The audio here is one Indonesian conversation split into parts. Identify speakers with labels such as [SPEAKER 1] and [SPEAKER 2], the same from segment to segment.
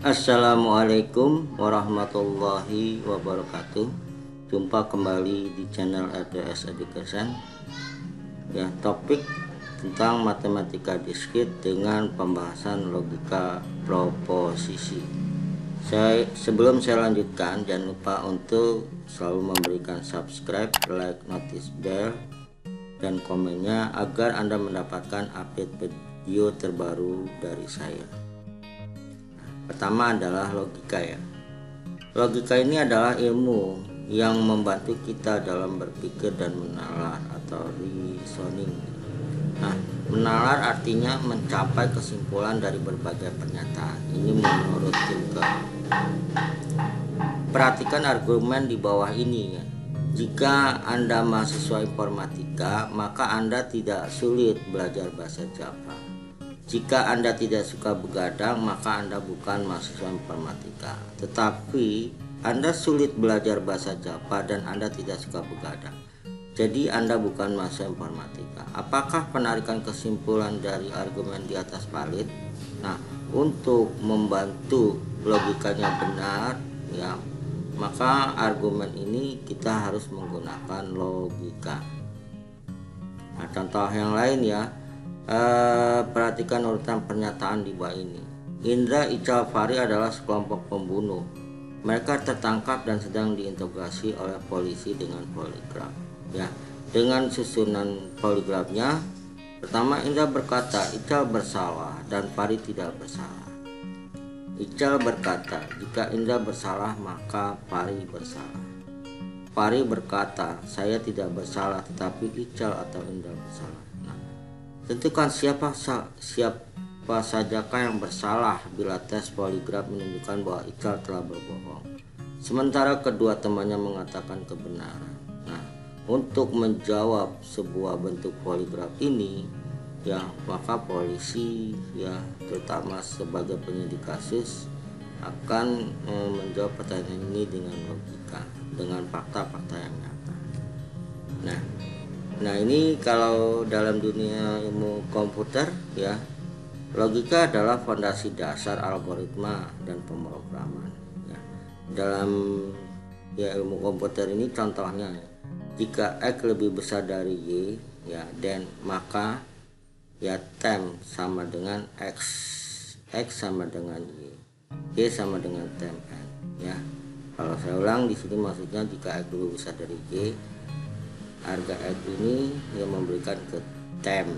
[SPEAKER 1] Assalamualaikum warahmatullahi wabarakatuh. Jumpa kembali di channel RDS Education. Ya, topik tentang matematika diskrit dengan pembahasan logika proposisi. Sebelum saya lanjutkan, jangan lupa untuk selalu memberikan subscribe, like, notice bell, dan komennya agar Anda mendapatkan update video terbaru dari saya. Pertama adalah logika ya. Logika ini adalah ilmu yang membantu kita dalam berpikir dan menalar atau reasoning. Nah, menalar artinya mencapai kesimpulan dari berbagai pernyataan. Ini menurut Tinker. Perhatikan argumen di bawah ini ya. Jika Anda mahasiswa informatika, maka Anda tidak sulit belajar bahasa Java. Jika Anda tidak suka begadang, maka Anda bukan mahasiswa informatika. Tetapi Anda sulit belajar bahasa Java dan Anda tidak suka begadang. Jadi Anda bukan mahasiswa informatika. Apakah penarikan kesimpulan dari argumen di atas valid? Nah, untuk membantu logikanya benar, ya, maka argumen ini kita harus menggunakan logika. Nah, contoh yang lain ya. Perhatikan urutan pernyataan di bawah ini. Indra, Ical, Fahri adalah sekelompok pembunuh. Mereka tertangkap dan sedang diinterogasi oleh polisi dengan poligraf. Ya, dengan susunan poligrafnya, pertama Indra berkata Ical bersalah dan Fahri tidak bersalah. Ical berkata jika Indra bersalah maka Fahri bersalah. Fahri berkata saya tidak bersalah tetapi Ical atau Indra bersalah. Tentukan siapa sajakah yang bersalah bila tes poligraf menunjukkan bahwa Ical telah berbohong, sementara kedua temannya mengatakan kebenaran. Nah, untuk menjawab sebuah bentuk poligraf ini, ya maka polisi ya terutama sebagai penyidik kasus akan menjawab pertanyaan ini dengan logika, dengan fakta-fakta yang nyata. Nah ini kalau dalam dunia ilmu komputer ya, logika adalah fondasi dasar algoritma dan pemrograman ya. Dalam ya ilmu komputer ini contohnya ya, jika X lebih besar dari Y ya, dan maka ya tem sama dengan X sama dengan Y sama dengan tem N ya. Kalau saya ulang di sini maksudnya jika X lebih besar dari Y, harga X ini yang memberikan ke tem,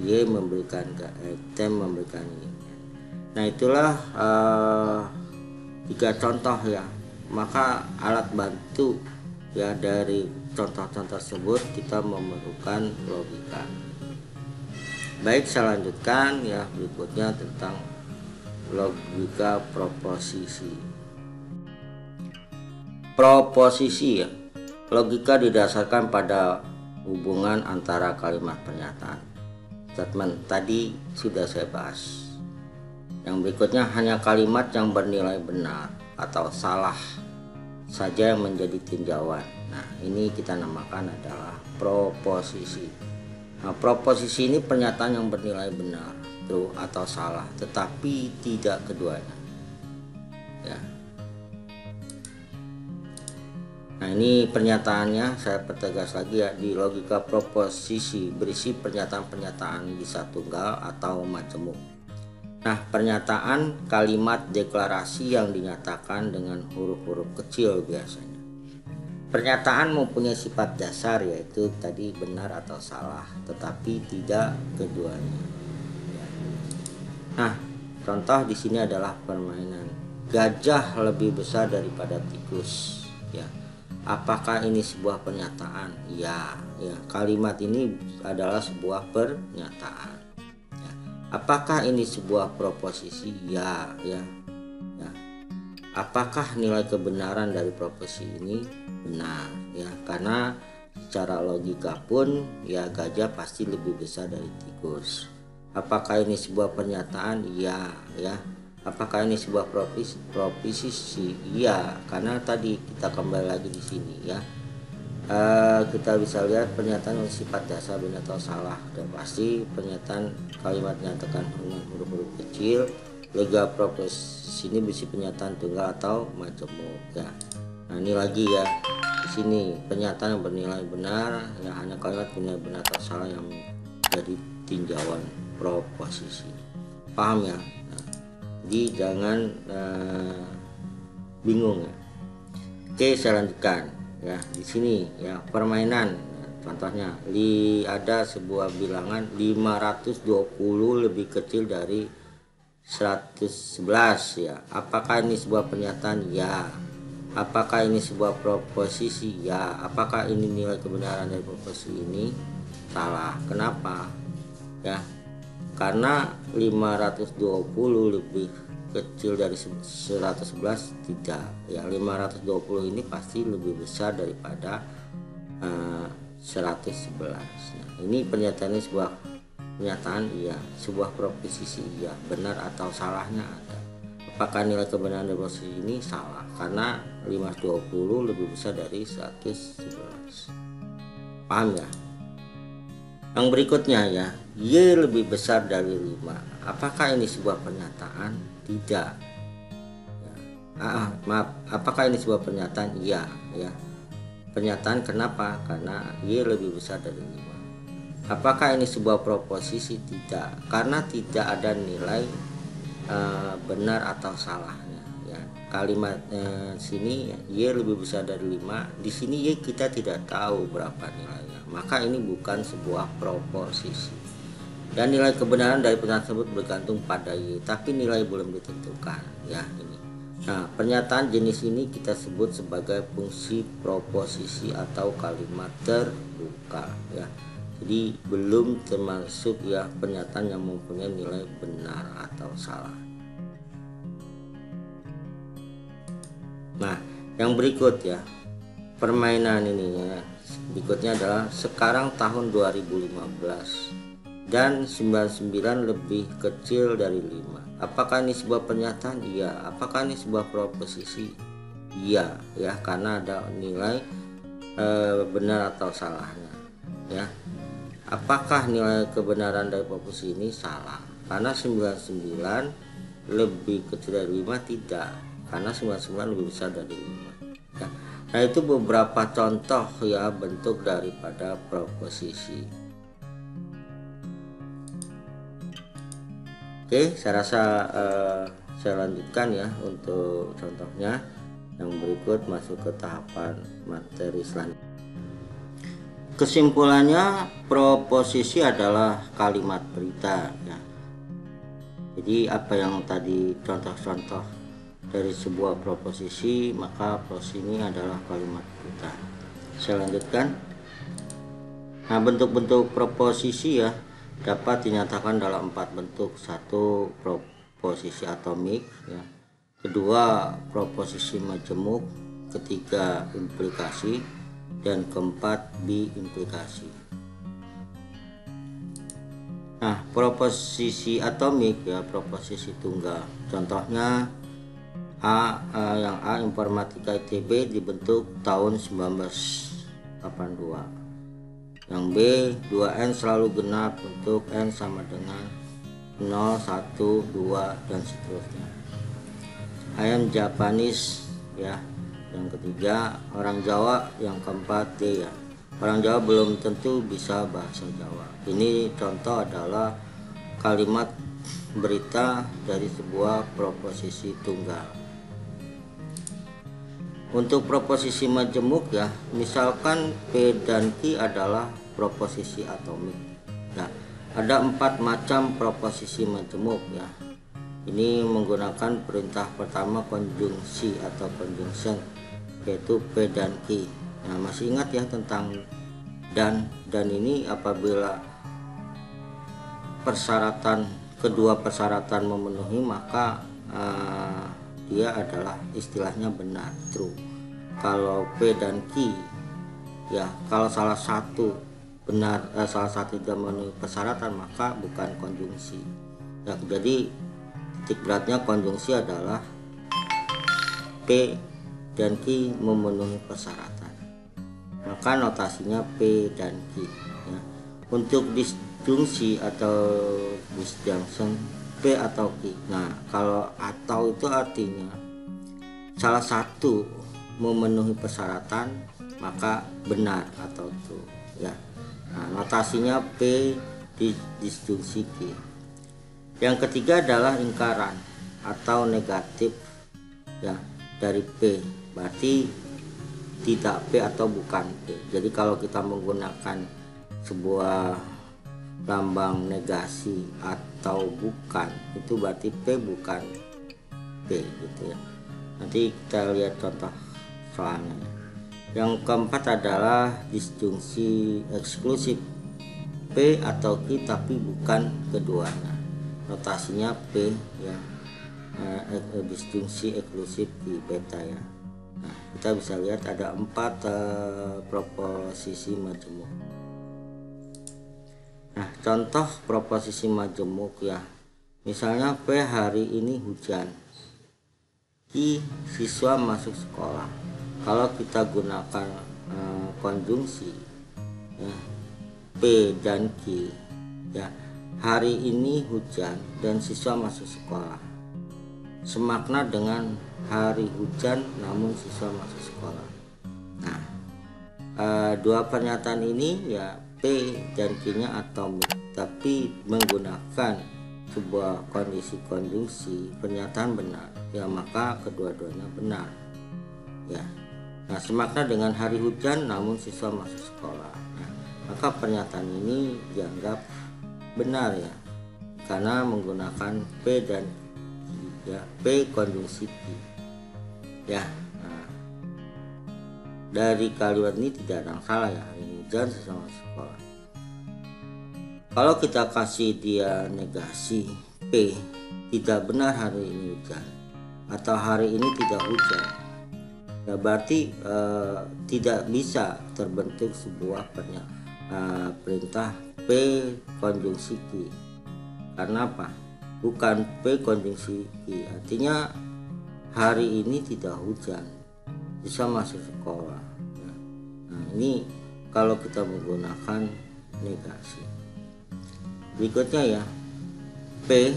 [SPEAKER 1] Y memberikan ke X, tem memberikan Y. Nah itulah 3 contoh ya. Maka alat bantu ya dari contoh-contoh tersebut kita memerlukan logika. Baik, saya lanjutkan ya, berikutnya tentang logika proposisi. Proposisi ya. Logika didasarkan pada hubungan antara kalimat pernyataan. Statement tadi sudah saya bahas. Yang berikutnya hanya kalimat yang bernilai benar atau salah saja yang menjadi tinjauan. Nah, ini kita namakan adalah proposisi. Nah, proposisi ini pernyataan yang bernilai benar, true atau salah, tetapi tidak keduanya. Ya. Nah ini pernyataannya, saya pertegas lagi ya, di logika proposisi berisi pernyataan-pernyataan bisa tunggal atau majemuk. Nah, pernyataan kalimat deklarasi yang dinyatakan dengan huruf-huruf kecil biasanya. Pernyataan mempunyai sifat dasar yaitu tadi benar atau salah, tetapi tidak keduanya. Nah, contoh di sini adalah permainan. Gajah lebih besar daripada tikus ya. Apakah ini sebuah pernyataan? Ya, ya. Kalimat ini adalah sebuah pernyataan. Ya. Apakah ini sebuah proposisi? Ya, ya, ya. Apakah nilai kebenaran dari proposisi ini? Benar, ya. Karena secara logika pun, ya gajah pasti lebih besar dari tikus. Apakah ini sebuah pernyataan? Ya, ya. Apakah ini sebuah proposisi? Iya, karena tadi kita kembali lagi di sini ya. Kita bisa lihat pernyataan sifat dasar benar atau salah. Dan pasti pernyataan kalimat menyatakan dengan huruf-huruf kecil lega propos sini berisi pernyataan tunggal atau majemuk ya. Nah ini lagi ya, di sini pernyataan yang bernilai benar ya, hanya kalimat bernilai benar atau salah yang jadi tinjauan proposisi. Paham ya? Nah, jadi jangan bingung ya. Oke, saya lanjutkan ya. Di sini ya, permainan contohnya ada sebuah bilangan 520 lebih kecil dari 111 ya. Apakah ini sebuah pernyataan? Ya. Apakah ini sebuah proposisi? Ya. Apakah ini nilai kebenaran dari proposisi ini? Salah. Kenapa? Ya. Karena 520 lebih kecil dari 111 tidak. Ya, 520 ini pasti lebih besar daripada 111. Nah, ini pernyataannya sebuah pernyataan iya, sebuah proposisi iya, benar atau salahnya ada. Apakah nilai kebenaran dari proposisi ini? Salah, karena 520 lebih besar dari 111. Paham ya? Yang berikutnya ya, Y lebih besar dari 5. Apakah ini sebuah pernyataan? Tidak. Ya. Maaf, apakah ini sebuah pernyataan? Iya ya. Pernyataan kenapa? Karena Y lebih besar dari 5. Apakah ini sebuah proposisi? Tidak, karena tidak ada nilai benar atau salahnya ya. Kalimat sini Y lebih besar dari 5. Di sini Y kita tidak tahu berapa nilainya, maka ini bukan sebuah proposisi. Dan nilai kebenaran dari pernyataan tersebut bergantung pada Y, tapi nilai belum ditentukan ya ini. Nah, pernyataan jenis ini kita sebut sebagai fungsi proposisi atau kalimat terbuka ya. Jadi belum termasuk ya pernyataan yang mempunyai nilai benar atau salah. Nah, yang berikut ya, permainan ini ya. Berikutnya adalah sekarang tahun 2015 dan 99 lebih kecil dari 5. Apakah ini sebuah pernyataan? Iya. Apakah ini sebuah proposisi? Iya ya, karena ada nilai benar atau salahnya ya. Apakah nilai kebenaran dari proposisi ini? Salah, karena 99 lebih kecil dari 5 tidak, karena 99 lebih besar dari 5 ya. Nah, itu beberapa contoh ya bentuk daripada proposisi. Oke, saya rasa saya lanjutkan ya untuk contohnya. Yang berikut masuk ke tahapan materi selanjutnya. Kesimpulannya, proposisi adalah kalimat berita ya. Jadi apa yang tadi contoh-contoh dari sebuah proposisi, maka proposisi ini adalah kalimat berita. Saya lanjutkan. Nah, bentuk-bentuk proposisi ya dapat dinyatakan dalam 4 bentuk. 1. Proposisi atomik ya. 2. Proposisi majemuk. 3. Implikasi. Dan 4. Biimplikasi. Nah, proposisi atomik ya, proposisi tunggal. Contohnya yang A Informatika ITB dibentuk tahun 1982. Yang B 2N selalu genap untuk N sama dengan 0, 1, 2 dan seterusnya. I am Japanese ya. Yang ketiga orang Jawa. Yang keempat D ya, orang Jawa belum tentu bisa bahasa Jawa. Ini contoh adalah kalimat berita dari sebuah proposisi tunggal. Untuk proposisi majemuk ya, misalkan P dan Q adalah proposisi atomik. Nah, ada 4 macam proposisi majemuk ya. Ini menggunakan perintah pertama konjungsi atau conjunction, yaitu P dan Q. Nah, masih ingat ya tentang dan ini apabila kedua persyaratan memenuhi, maka dia adalah istilahnya benar, true. Kalau P dan Q ya, kalau salah satu benar, salah satu tidak memenuhi persyaratan, maka bukan konjungsi ya. Jadi titik beratnya konjungsi adalah P dan Q memenuhi persyaratan, maka notasinya P dan Q ya. Untuk disjungsi atau disjunction P atau Q. Nah, kalau atau itu artinya salah satu memenuhi persyaratan maka benar atau itu ya. Nah, notasinya P disjungsi Q. Yang ketiga adalah ingkaran atau negatif ya dari P, berarti tidak P atau bukan P. Jadi kalau kita menggunakan sebuah lambang negasi atau bukan, itu berarti P bukan P gitu ya. Nanti kita lihat contoh soalnya. Yang keempat adalah disjungsi eksklusif, P atau Q tapi bukan keduanya. Notasinya P ya, disjungsi eksklusif Q beta ya. Nah, kita bisa lihat ada 4 proposisi majemuk. Nah, contoh proposisi majemuk ya. Misalnya P hari ini hujan, Q siswa masuk sekolah. Kalau kita gunakan konjungsi ya, P dan Q ya, hari ini hujan dan siswa masuk sekolah, semakna dengan hari hujan namun siswa masuk sekolah. Nah, dua pernyataan ini ya P dan Q-nya atomik, tapi menggunakan sebuah kondisi konjungsi pernyataan benar ya, maka kedua-duanya benar ya. Nah, semakna dengan hari hujan namun siswa masuk sekolah. Nah, maka pernyataan ini dianggap benar ya, karena menggunakan P dan Q ya, P konjungsi Q ya. Nah, dari kalimat ini tidak ada yang salah ya, hari hujan siswa masuk sekolah. Kalau kita kasih dia negasi P, tidak benar hari ini hujan atau hari ini tidak hujan ya, berarti tidak bisa terbentuk sebuah perintah P konjungsi Q. Karena apa? Bukan P konjungsi Q, artinya hari ini tidak hujan, bisa masuk sekolah ya. Nah, ini kalau kita menggunakan negasi. Berikutnya ya, P,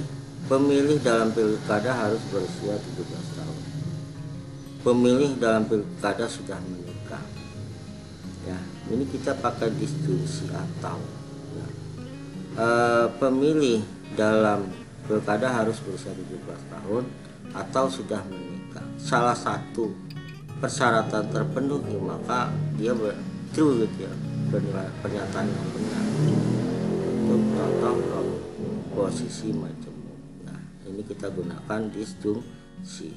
[SPEAKER 1] pemilih dalam pilkada harus berusia 17 tahun. Pemilih dalam pilkada sudah menikah ya, ini kita pakai disjungsi atau ya. Pemilih dalam pilkada harus berusia 17 tahun atau sudah menikah. Salah satu persyaratan terpenuhi maka dia true gitu ya, pernyataan yang benar. Untuk contoh posisi majemuk. Nah, ini kita gunakan disjungsi.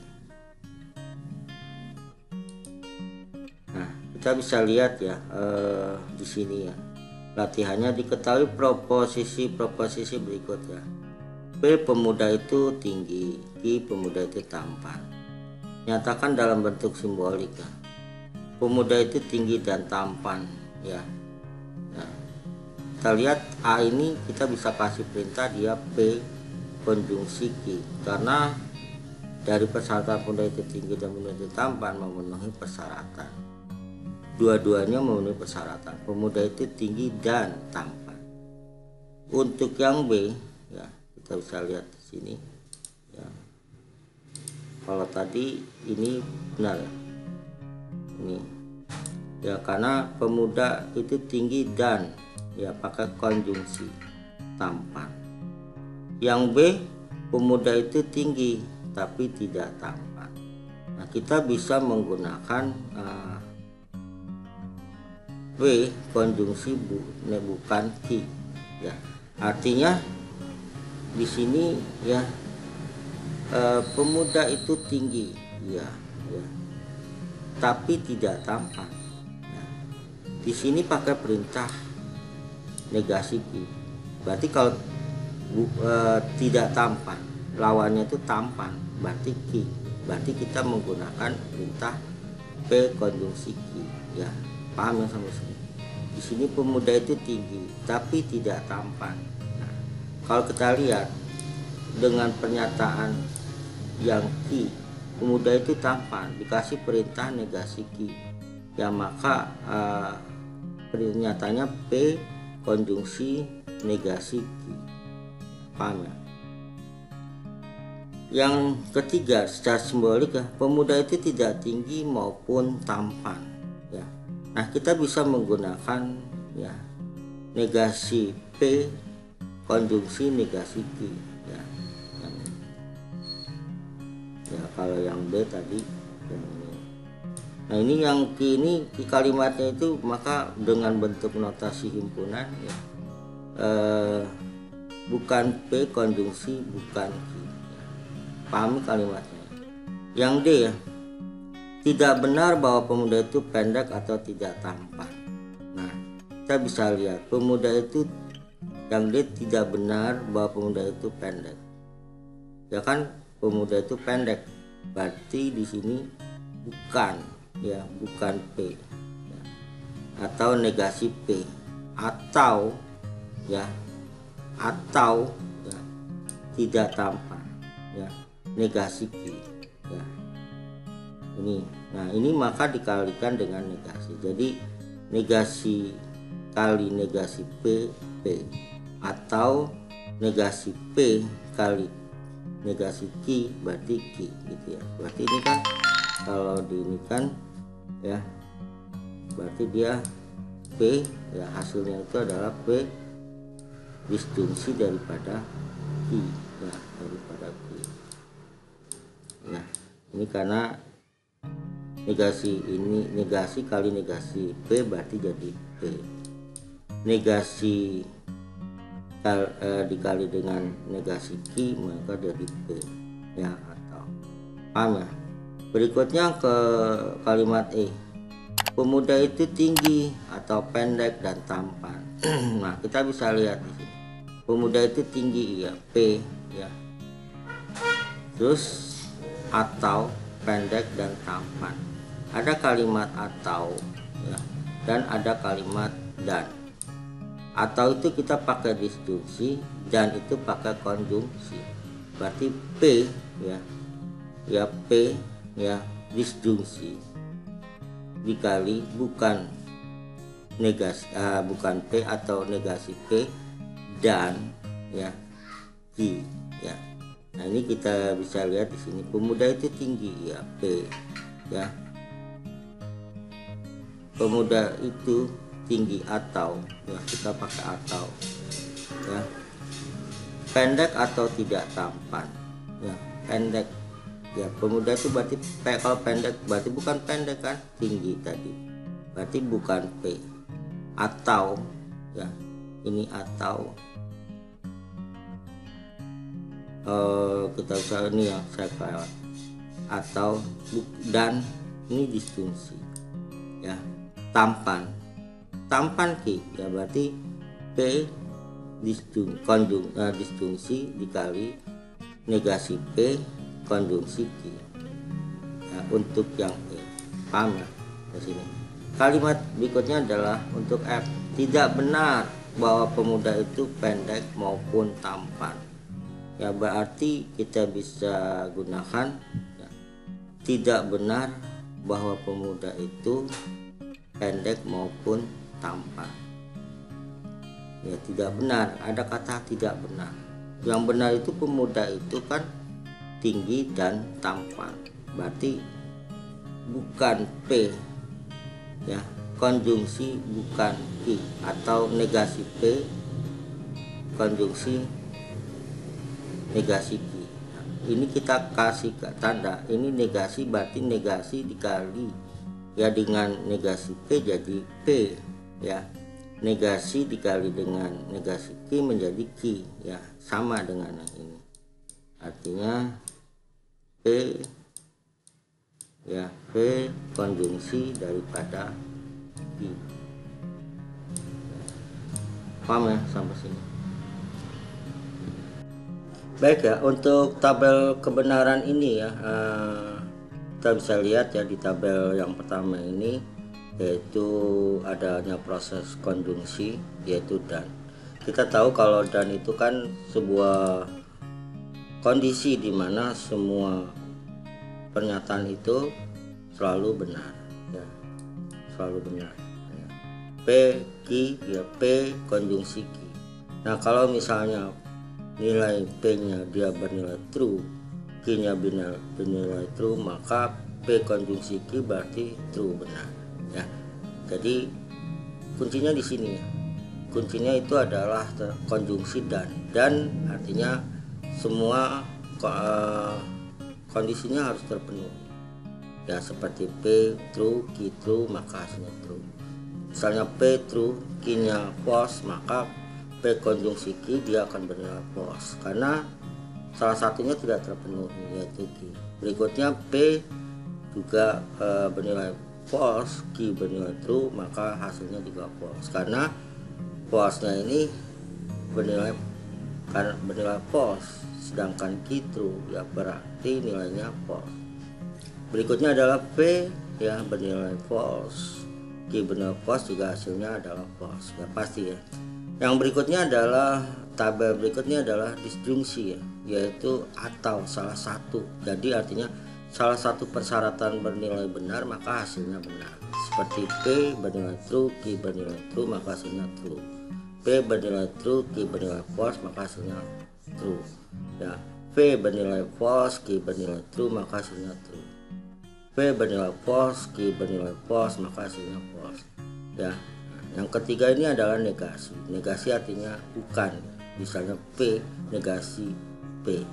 [SPEAKER 1] Nah, kita bisa lihat ya di sini ya. Latihannya diketahui proposisi berikut ya. P, pemuda itu tinggi, Q, pemuda itu tampan. Nyatakan dalam bentuk simbolik ya. Pemuda itu tinggi dan tampan ya. Nah, kita lihat A ini kita bisa kasih perintah dia P konjungsi Q, karena dari persyaratan pemuda itu tinggi dan pemuda itu tampan memenuhi persyaratan. Dua-duanya memenuhi persyaratan. Pemuda itu tinggi dan tampan. Untuk yang B ya, kita bisa lihat di sini ya. Kalau tadi ini benar ya. Ini ya, karena pemuda itu tinggi dan ya pakai konjungsi tampan. Yang B, pemuda itu tinggi tapi tidak tampan. Nah, kita bisa menggunakan W konjungsi bukan Q ya. Artinya di sini ya, pemuda itu tinggi ya, tapi tidak tampan. Nah, di sini pakai perintah negasi Q. Berarti kalau tidak tampan, lawannya itu tampan, berarti Q. Berarti kita menggunakan perintah P konjungsi Q ya. Paham ya sampai sini? Di sini pemuda itu tinggi tapi tidak tampan. Nah, kalau kita lihat dengan pernyataan yang Q, pemuda itu tampan, dikasih perintah negasi Q ya, maka pernyataannya P konjungsi negasi Q. Paham ya? Yang ketiga, secara simbolik ya, pemuda itu tidak tinggi maupun tampan ya. Nah, kita bisa menggunakan ya negasi P konjungsi negasi Q ya. Ya kalau yang B tadi yang ini. Nah, ini yang Q ini di kalimatnya itu maka dengan bentuk notasi himpunan ya, bukan P konjungsi bukan Q. Pahami kalimatnya. Yang D ya, tidak benar bahwa pemuda itu pendek atau tidak tampan. Nah, kita bisa lihat pemuda itu, yang D tidak benar bahwa pemuda itu pendek. Ya kan, pemuda itu pendek. Berarti di sini bukan ya, bukan P ya. Atau negasi P atau ya, atau ya, tidak tampan ya, negasi Q ya. Ini, nah ini maka dikalikan dengan negasi. Jadi negasi kali negasi P, P, atau negasi P kali negasi Q berarti Q gitu ya. Berarti ini kan kalau di ini kan ya, berarti dia P ya, hasilnya itu adalah P disjungsi daripada Q ya, daripada Q. Nah, ini karena negasi ini, negasi kali negasi P berarti jadi P. Negasi dikali dengan negasi Q maka jadi P ya, atau paham ya. Berikutnya ke kalimat E, pemuda itu tinggi atau pendek dan tampan. Nah, kita bisa lihat di sini pemuda itu tinggi ya, P ya, terus atau pendek dan tampan. Ada kalimat atau ya, dan ada kalimat dan. Atau itu kita pakai disjungsi, dan itu pakai konjungsi. Berarti P ya, ya P ya disjungsi dikali bukan negasi bukan P atau negasi P dan ya Q ya. Nah, ini kita bisa lihat di sini pemuda itu tinggi ya, P ya. Pemuda itu tinggi atau ya, kita pakai atau ya. Pendek atau tidak tampan ya, pendek ya. Pemuda itu berarti kalau pendek berarti bukan pendek kan, tinggi tadi berarti bukan P. Atau ya, ini atau kita bisa ini yang saya lewat atau dan ini disjungsi ya. Tampan Q ya, berarti P disjungsi dikali negasi P konjungsi Q ya, untuk yang E. Paham ya di sini. Kalimat berikutnya adalah untuk F, tidak benar bahwa pemuda itu pendek maupun tampan. Ya, berarti kita bisa gunakan ya, tidak benar bahwa pemuda itu pendek maupun tampan. Ya, tidak benar, ada kata tidak benar. Yang benar itu pemuda itu kan tinggi dan tampan. Berarti bukan P ya, konjungsi bukan Q, atau negasi P konjungsi negasi Q. Ini kita kasih ke tanda, ini negasi berarti negasi dikali ya dengan negasi P jadi P ya. Negasi dikali dengan negasi Q menjadi Q ya, sama dengan yang ini. Artinya P ya, P konjungsi daripada Q. Paham ya sampai sini? Baik ya, untuk tabel kebenaran ini ya, kita bisa lihat ya di tabel yang pertama ini, yaitu adanya proses konjungsi yaitu dan. Kita tahu kalau dan itu kan sebuah kondisi di mana semua pernyataan itu selalu benar ya, selalu benar ya. P Q ya, P konjungsi Q. Nah, kalau misalnya nilai P nya dia bernilai true, Q Q-nya bernilai true, maka P konjungsi Q berarti true, benar ya. Jadi kuncinya di sini ya. Kuncinya itu adalah konjungsi dan artinya semua kondisinya harus terpenuhi ya, seperti P true, Q true, maka hasilnya true. Misalnya P true, Q-nya false, maka P konjungsi Q dia akan bernilai false karena salah satunya tidak terpenuhi, yaitu Q. Berikutnya P juga bernilai false, Q bernilai true, maka hasilnya juga false karena false-nya ini bernilai false, sedangkan Q true ya berarti nilainya false. Berikutnya adalah P ya bernilai false, Q bernilai false, juga hasilnya adalah false ya, pasti ya. Yang berikutnya adalah tabel berikutnya adalah disjungsi ya, yaitu atau salah satu. Jadi artinya salah satu persyaratan bernilai benar maka hasilnya benar. Seperti P bernilai true, Q bernilai true, maka hasilnya true. P bernilai true, Q bernilai false, maka hasilnya true. Ya, P bernilai false, Q bernilai true, maka hasilnya true. P bernilai false, Q bernilai false, maka hasilnya false. Ya. Yang ketiga ini adalah negasi. Negasi artinya bukan. Misalnya P negasi P,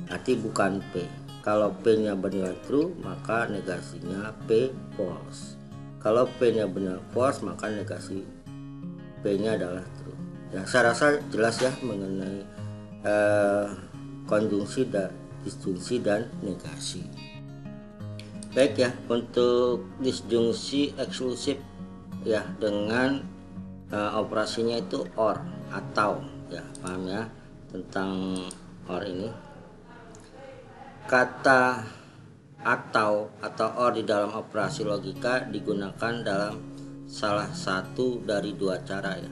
[SPEAKER 1] arti bukan P. Kalau P-nya bernilai true, maka negasinya P false. Kalau P-nya bernilai false, maka negasi P-nya adalah true. Ya, saya rasa jelas ya mengenai konjungsi, disjungsi dan negasi. Baik ya, untuk disjungsi eksklusif ya dengan operasinya itu or atau ya, paham ya tentang or ini. Kata atau or di dalam operasi logika digunakan dalam salah satu dari dua cara ya.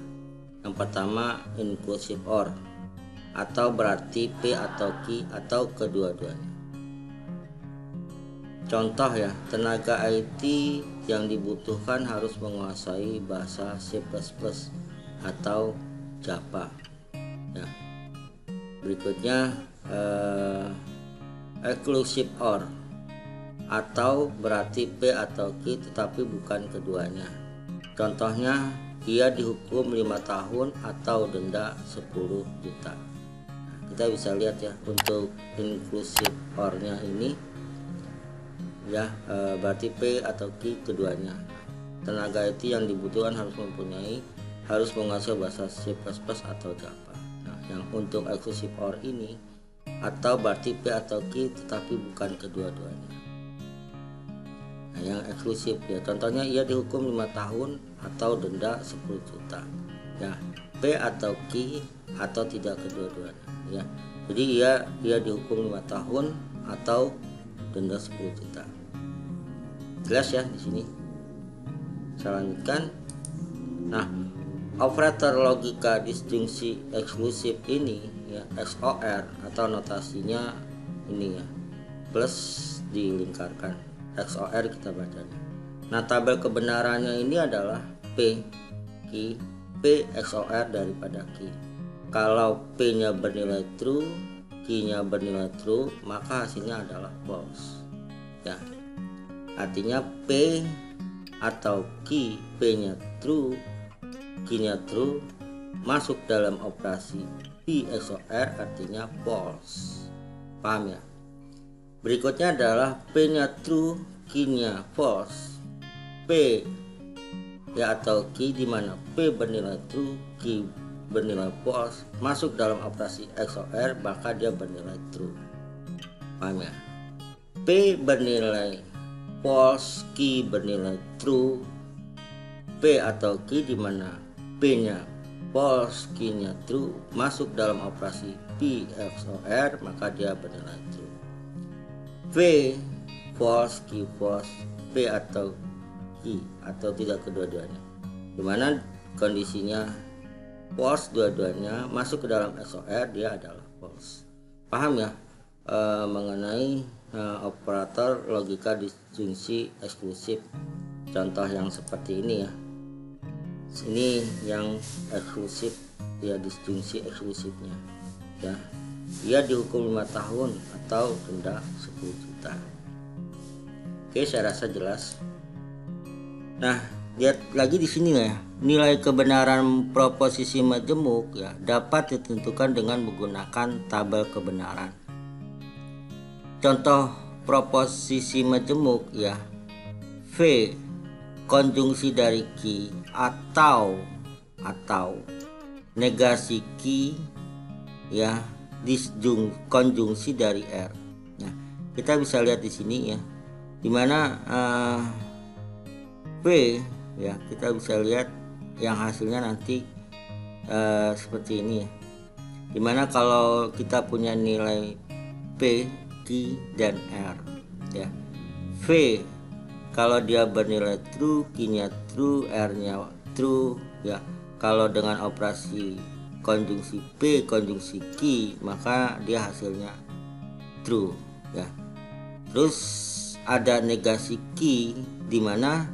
[SPEAKER 1] Yang pertama inclusive or, atau berarti P atau Q atau kedua-duanya. Contoh ya, tenaga IT yang dibutuhkan harus menguasai bahasa C++ atau Java. Ya. Berikutnya exclusive or, atau berarti P atau Q tetapi bukan keduanya. Contohnya, dia dihukum 5 tahun atau denda 10 juta. Nah, kita bisa lihat ya untuk inclusive or-nya ini ya, berarti P atau Q keduanya. Tenaga IT yang dibutuhkan harus menguasai bahasa C++ atau Java. Nah, yang untuk exclusive or ini atau berarti P atau Q tetapi bukan kedua-duanya. Nah, yang eksklusif ya, contohnya ia dihukum 5 tahun atau denda 10 juta. Ya, P atau Q atau tidak kedua-duanya ya. Jadi ia dihukum 5 tahun atau denda 10 juta. Jelas ya di sini. Saya lanjutkan. Nah, operator logika disjungsi eksklusif ini ya, XOR atau notasinya ini ya, plus dilingkarkan. XOR kita bacanya. Nah, tabel kebenarannya ini adalah P Q, P XOR daripada Q. Kalau P-nya bernilai true, Q-nya bernilai true, maka hasilnya adalah false. Ya. Artinya P atau Q, P-nya true, Q-nya true, masuk dalam operasi P XOR artinya false. Paham ya? Berikutnya adalah P-nya true, Q-nya false. P ya atau Q di mana P bernilai true, Q bernilai false, masuk dalam operasi XOR, maka dia bernilai true. Paham ya? P bernilai false, Q bernilai true, P atau Q di mana P-nya false, Q-nya true, masuk dalam operasi P XOR, maka dia bernilai true. P false, Q false, P atau Q atau tidak kedua-duanya, di mana kondisinya false dua-duanya, masuk ke dalam XOR, dia adalah false. Paham ya mengenai operator logika disjungsi eksklusif. Contoh yang seperti ini ya, ini yang eksklusif ya, disjungsi eksklusifnya ya. dia dihukum 5 tahun atau denda 10 juta. Oke, saya rasa jelas. Nah, lihat lagi di sini ya, nilai kebenaran proposisi majemuk ya dapat ditentukan dengan menggunakan tabel kebenaran. Contoh proposisi majemuk ya, V konjungsi dari Q atau negasi Q ya konjungsi dari R. Nah, kita bisa lihat di sini ya, dimana V ya, kita bisa lihat yang hasilnya nanti seperti ini ya, dimana kalau kita punya nilai P, Q, dan R ya, V kalau dia bernilai true, Q-nya true, R-nya true ya. Kalau dengan operasi konjungsi P konjungsi Q, maka dia hasilnya true ya. Terus ada negasi Q, dimana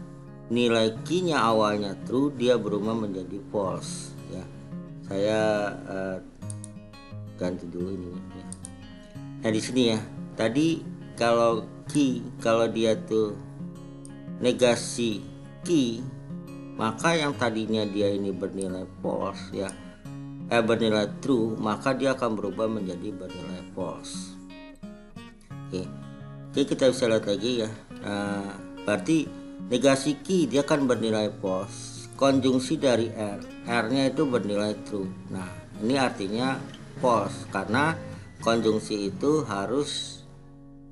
[SPEAKER 1] nilai Q-nya awalnya true, dia berubah menjadi false ya. Saya ganti dulu ini ya. Nah, di sini ya, tadi kalau Q, kalau dia tuh negasi Q, maka yang tadinya dia ini bernilai false ya, bernilai true, maka dia akan berubah menjadi bernilai false. Oke, kita bisa lihat lagi ya. Berarti negasi Q dia akan bernilai false, konjungsi dari R, R-nya itu bernilai true. Nah, ini artinya false karena konjungsi itu harus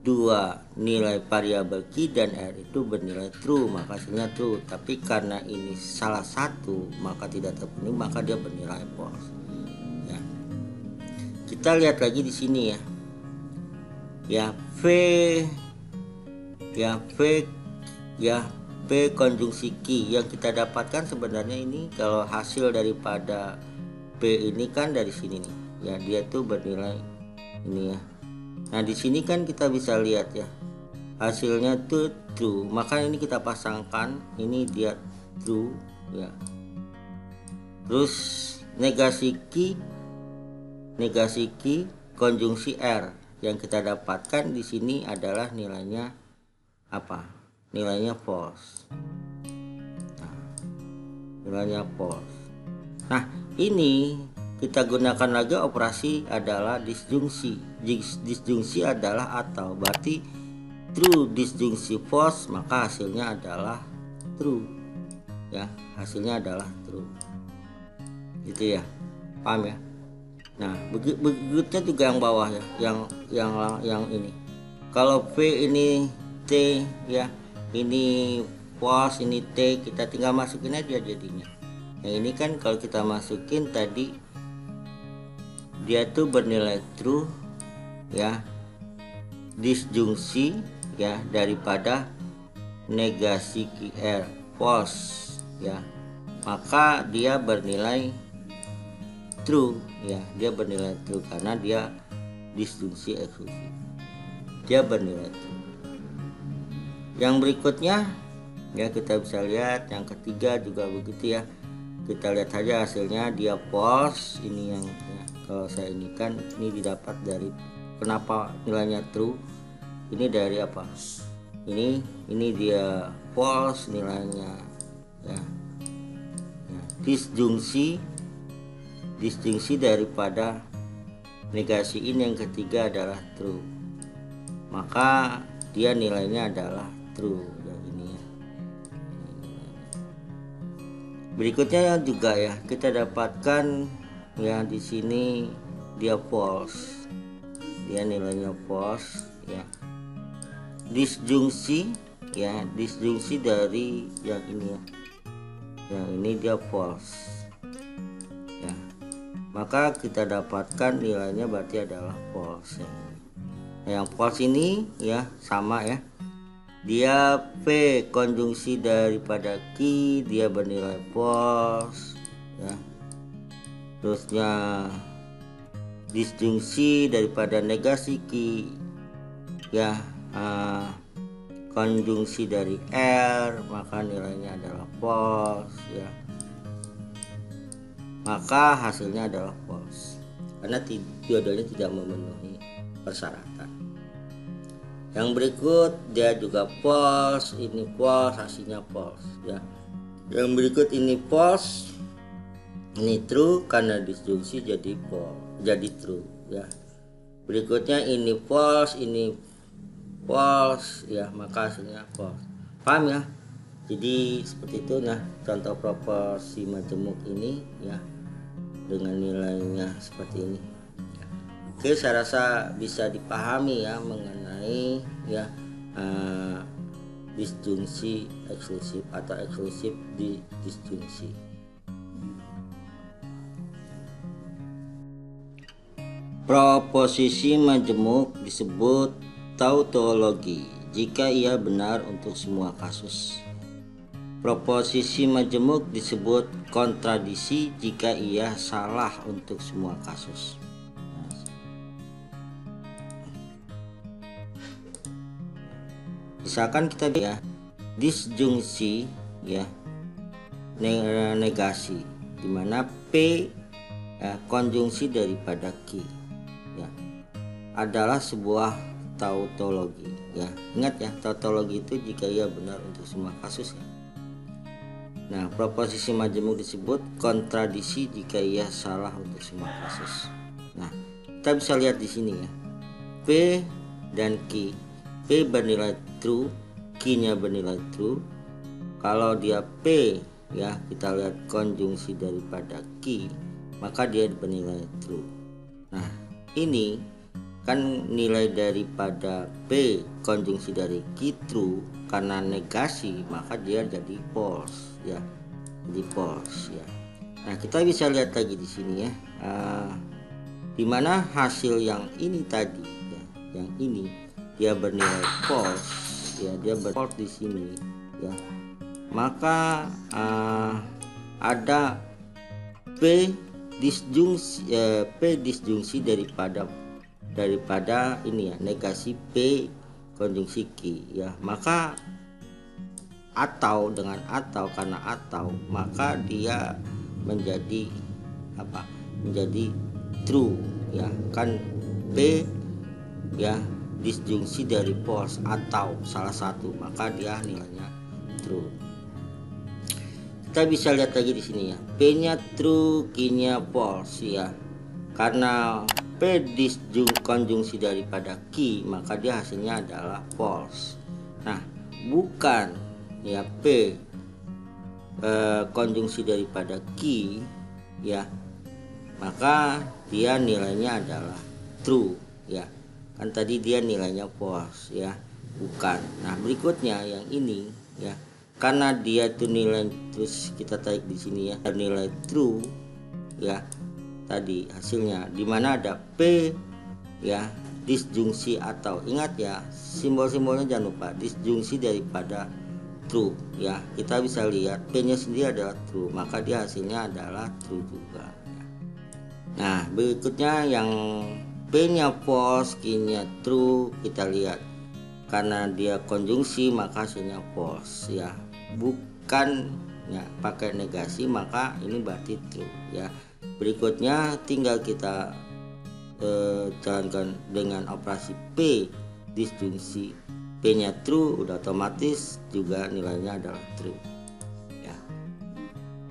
[SPEAKER 1] dua nilai variabel Q dan R itu bernilai true, maka hasilnya true. Tapi karena ini salah satu maka tidak terpenuhi, maka dia bernilai false ya. Kita lihat lagi di sini ya, V ya, V konjungsi Q yang kita dapatkan sebenarnya ini, kalau hasil daripada P ini kan dari sini nih ya, dia tuh bernilai ini ya. Nah, di sini kan kita bisa lihat ya, hasilnya tuh true, maka ini kita pasangkan, ini dia true ya. Terus negasi Q konjungsi R yang kita dapatkan di sini adalah nilainya apa? Nilainya false. Nah, nilainya false. Nah, ini kita gunakan lagi operasi adalah disjungsi. Disjungsi adalah atau, berarti true disjungsi false, maka hasilnya adalah true ya, hasilnya adalah true gitu ya, paham ya. Nah, begitnya juga yang bawah ya, yang ini, kalau V ini T ya, ini false, ini T, kita tinggal masukin aja jadinya. Yang ini kan kalau kita masukin tadi dia tuh bernilai true ya, disjungsi ya daripada negasi QR false ya, maka dia bernilai true ya, dia bernilai true karena dia disjungsi eksklusif, dia bernilai true. Yang berikutnya ya, kita bisa lihat yang ketiga juga begitu ya, kita lihat saja hasilnya dia false. Ini yang ya, kalau saya ini kan ini didapat dari, kenapa nilainya true, ini dari apa, ini dia false nilainya ya, disjungsi daripada negasi ini yang ketiga adalah true, maka dia nilainya adalah true ya, ini ya. Berikutnya juga ya, kita dapatkan ya, di sini dia false, dia nilainya false ya, disjungsi ya, disjungsi dari yang ini ya, yang ini dia false ya, maka kita dapatkan nilainya berarti adalah false ya. Nah, yang false ini ya sama ya, dia P konjungsi daripada Q, dia bernilai false ya. Terusnya disjungsi daripada negasi Q ya, konjungsi dari R, maka nilainya adalah false ya, maka hasilnya adalah false. karena dua-duanya tidak memenuhi persyaratan. Yang berikut dia juga false, ini false, hasilnya false ya. Yang berikut ini false, ini true, karena disjungsi jadi false, jadi true ya. Berikutnya ini false, ini false ya, maka hasilnya false. Paham ya? Jadi seperti itu. Nah, contoh proporsi majemuk ini ya dengan nilainya seperti ini. Oke, saya rasa bisa dipahami ya mengenai ya disjungsi eksklusif atau eksklusif di disjungsi. Proposisi majemuk disebut tautologi jika ia benar untuk semua kasus. Proposisi majemuk disebut kontradisi jika ia salah untuk semua kasus. Misalkan kita ya disjungsi ya negasi, dimana P ya, konjungsi daripada Q ya adalah sebuah tautologi ya. Ingat ya, tautologi itu jika ia benar untuk semua kasus ya. Nah, proposisi majemuk disebut kontradisi jika ia salah untuk semua kasus. Nah, kita bisa lihat di sini ya, P dan Q. P bernilai true, Q-nya bernilai true. Kalau dia P ya, kita lihat konjungsi daripada Q, maka dia bernilai true. Nah, ini kan nilai daripada P konjungsi dari Q true, karena negasi maka dia jadi false ya, jadi false ya. Nah, kita bisa lihat lagi di sini ya, dimana hasil yang ini tadi ya, yang ini dia bernilai false ya, dia false di sini ya, maka ada P disjungsi daripada ini ya, negasi P konjungsi Q ya, maka atau dengan atau, karena atau maka dia menjadi apa, menjadi true ya, kan P ya disjungsi dari false atau salah satu, maka dia nilainya true. Kita bisa lihat lagi di sini ya, P-nya true, Q-nya false ya. Karena P konjungsi daripada Q, maka dia hasilnya adalah false. Nah, bukan ya P konjungsi daripada Q ya, maka dia nilainya adalah true ya. Kan tadi dia nilainya false ya, bukan. Nah, berikutnya yang ini ya, karena dia itu nilai, terus kita tarik di sini ya, nilai true ya, tadi hasilnya dimana ada P ya disjungsi atau, ingat ya simbol-simbolnya jangan lupa, disjungsi daripada true ya. Kita bisa lihat P-nya sendiri adalah true, maka dia hasilnya adalah true juga ya. Nah, berikutnya yang P-nya false, Q-nya true, kita lihat karena dia konjungsi maka hasilnya false ya, bukan ya pakai negasi, maka ini berarti true ya. Berikutnya tinggal kita jalankan dengan operasi P disjungsi, P-nya true, udah otomatis juga nilainya adalah true ya.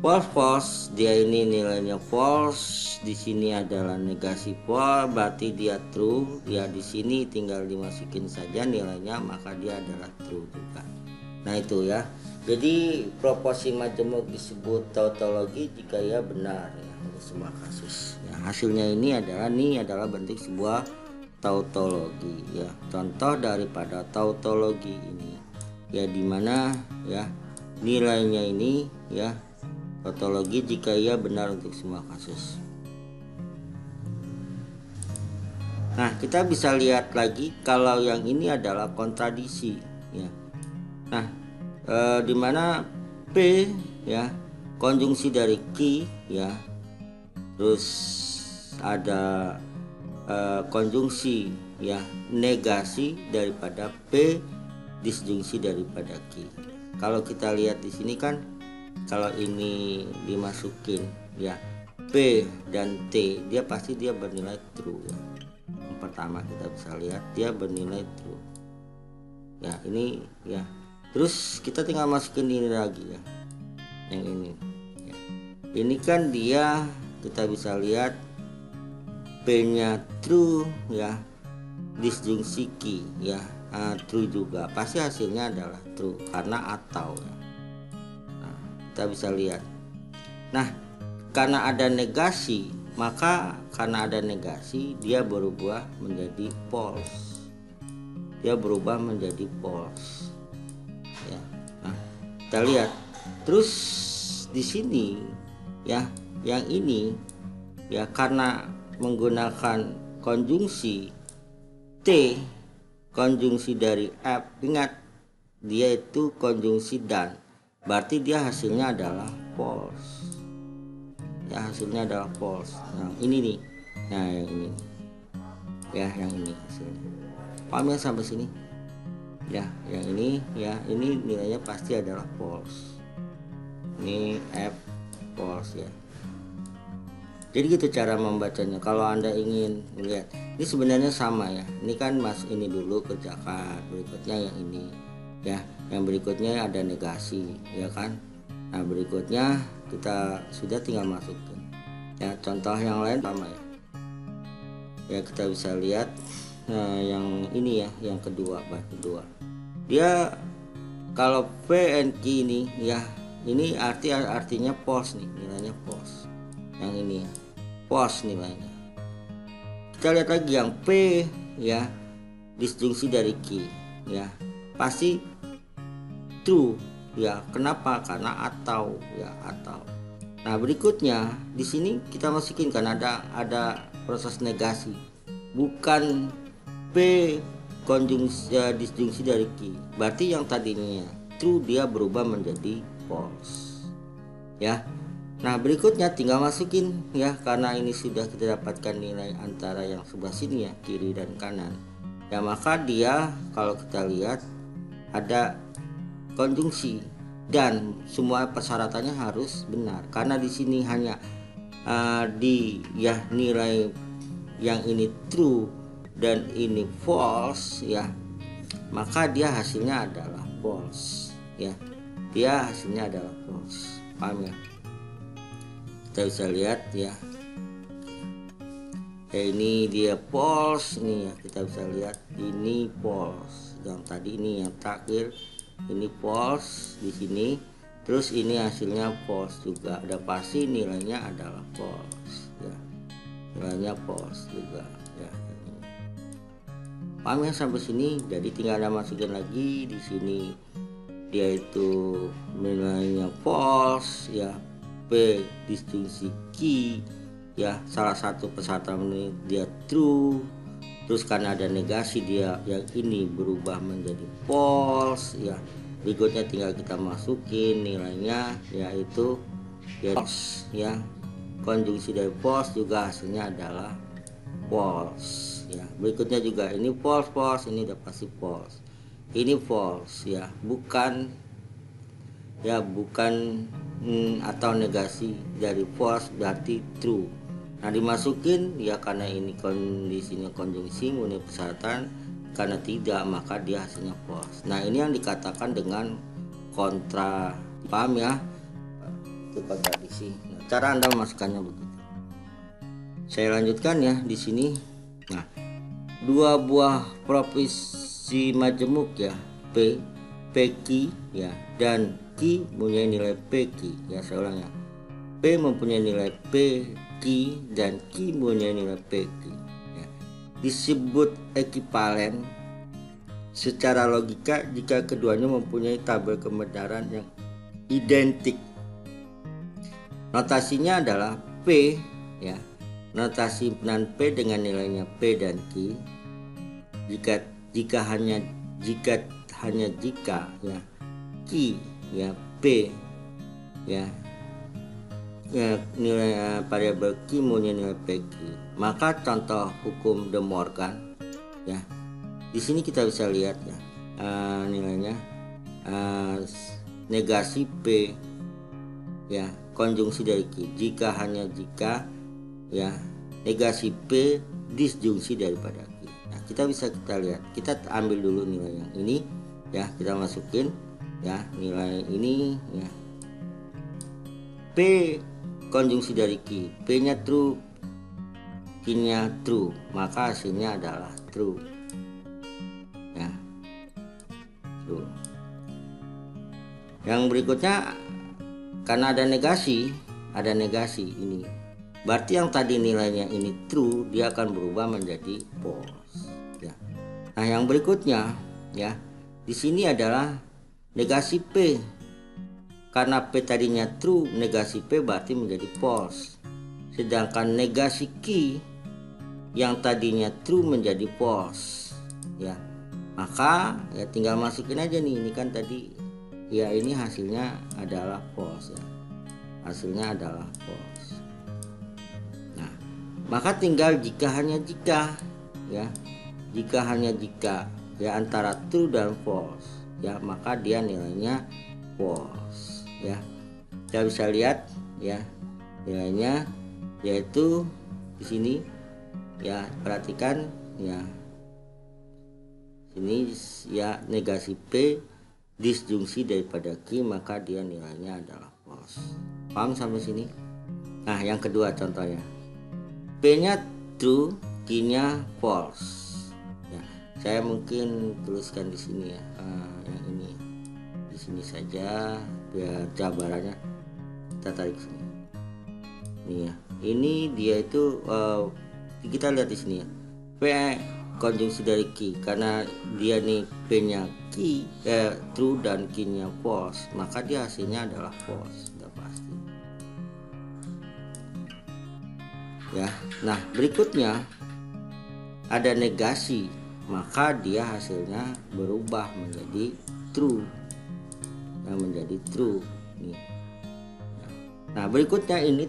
[SPEAKER 1] False, dia ini nilainya false, di sini adalah negasi false, berarti dia true ya. Di sini tinggal dimasukin saja nilainya, maka dia adalah true juga. Nah, itu ya, jadi proporsi majemuk disebut tautologi jika ia benar ya untuk semua kasus ya. Hasilnya ini adalah bentuk sebuah tautologi ya. Contoh daripada tautologi ini ya, dimana ya nilainya ini ya, tautologi jika ia benar untuk semua kasus. Nah, kita bisa lihat lagi kalau yang ini adalah kontradisi ya. Nah, dimana P ya konjungsi dari Q ya, terus ada konjungsi ya negasi daripada P disjungsi daripada Q. Kalau kita lihat di sini kan, kalau ini dimasukin ya P dan T, dia pasti bernilai true ya. Yang pertama kita bisa lihat dia bernilai true ya, ini ya. Terus kita tinggal masukin ini lagi ya, yang ini ya. Ini kan dia, kita bisa lihat P nya true ya, disjungsi key ya, true juga, pasti hasilnya adalah true karena atau ya. Nah, kita bisa lihat. Nah, karena ada negasi, maka karena ada negasi dia berubah menjadi false. Dia berubah menjadi false ya. Nah, kita lihat. Terus di sini ya, yang ini ya, karena menggunakan konjungsi T, konjungsi dari F, ingat dia itu konjungsi dan, berarti dia hasilnya adalah false ya, hasilnya adalah false. Nah ini nih, nah yang ini ya, yang ini hasilnya. Paham ya sampai sini ya? Yang ini ya, ini nilainya pasti adalah false. Ini F false ya. Jadi gitu cara membacanya. Kalau Anda ingin melihat, ini sebenarnya sama ya. Ini kan mas, ini dulu kerjakan, berikutnya yang ini ya, yang berikutnya ada negasi ya kan. Nah berikutnya kita sudah tinggal masukin ya. Contoh yang lain sama ya. Ya kita bisa lihat yang ini ya, yang kedua, kedua dia kalau P and Q ini ya, ini artinya false nih, nilainya false. Yang ini ya, false nilainya. Kita lihat lagi yang P ya, disjungsi dari Q ya, pasti true ya. Kenapa? Karena atau ya, atau. Nah berikutnya di sini kita masukin kan ada proses negasi, bukan P konjungsi disjungsi dari Q, berarti yang tadinya true dia berubah menjadi false ya. Nah berikutnya tinggal masukin ya, karena ini sudah kita dapatkan nilai antara yang sebelah sini ya, kiri dan kanan ya, maka dia kalau kita lihat ada konjungsi dan semua persyaratannya harus benar. Karena di sini hanya di ya, nilai yang ini true dan ini false ya, maka dia hasilnya adalah false ya. Dia hasilnya adalah false. Paham ya? Kita bisa lihat ya. Ini dia false nih ya, kita bisa lihat ini false. Yang tadi ini yang terakhir ini false di sini, terus ini hasilnya false juga, ada pasti nilainya adalah false ya, nilainya false juga ya. Paham ya sampai sini? Jadi tinggal Anda masukin lagi di sini, dia itu nilainya false ya, P disjungsi Q ya, salah satu persyaratan ini dia true. Terus karena ada negasi dia yang ini berubah menjadi false ya. Berikutnya tinggal kita masukin nilainya, yaitu ya false ya. Konjungsi dari false juga hasilnya adalah false ya. Berikutnya juga ini false, ini udah pasti false. Ini false ya, bukan atau negasi dari false berarti true. Nah dimasukin ya, karena ini kondisinya konjungsi memenuhi persyaratan, karena tidak maka dia hasilnya false. Nah ini yang dikatakan dengan kontra. Paham ya? Itu kontradiksi. Nah, cara Anda memasukkannya begitu. Saya lanjutkan ya di sini. Nah, dua buah proporsi majemuk ya, P, PQ ya, dan Q mempunyai nilai PQ ya. Saya ulang ya. P mempunyai nilai PQ dan Q mempunyai nilai PQ ya. Disebut ekivalen secara logika jika keduanya mempunyai tabel kebenaran yang identik. Notasinya adalah P ya. Notasi penan P dengan nilainya P dan Q jika hanya ya Q ya P ya, nilai variabel Q mempunyai nilai PQ, maka contoh hukum De Morgan ya. Di sini kita bisa lihat ya, nilainya negasi P ya konjungsi dari Ki. Jika hanya jika ya negasi P disjungsi daripada Ki. Nah, kita lihat. Kita ambil dulu nilai yang ini ya, kita masukin ya nilai ini ya. P konjungsi dari Ki. P-nya true, Q-nya true, maka hasilnya adalah true. Ya. True. Yang berikutnya karena ada negasi ini. Berarti yang tadi nilainya ini true, dia akan berubah menjadi false. Ya. Nah, yang berikutnya ya, di sini adalah negasi P. Karena P tadinya true, negasi P berarti menjadi false. Sedangkan negasi Q yang tadinya true menjadi false. Ya. Maka ya tinggal masukin aja nih, ini kan tadi ya ini hasilnya adalah false ya. Hasilnya adalah false. Nah, maka tinggal jika hanya jika ya. Jika hanya jika ya antara true dan false ya, maka dia nilainya false ya. Kita bisa lihat ya nilainya, yaitu di sini ya, perhatikan ya. Sini ya negasi P disjungsi daripada Q, maka dia nilainya adalah false. Paham sampai sini? Nah, yang kedua contohnya. P-nya true, Q-nya false. Ya, saya mungkin tuliskan di sini ya. Yang ini. Di sini saja biar jabarannya kita tarik sini. Ini ya. Ini dia itu kita lihat di sini ya. P konjungsi dari Q, karena dia nih P-nya Q true dan Q-nya false, maka dia hasilnya adalah false, sudah pasti. Ya, nah berikutnya ada negasi, maka dia hasilnya berubah menjadi true, yang menjadi true. Nih. Nah berikutnya ini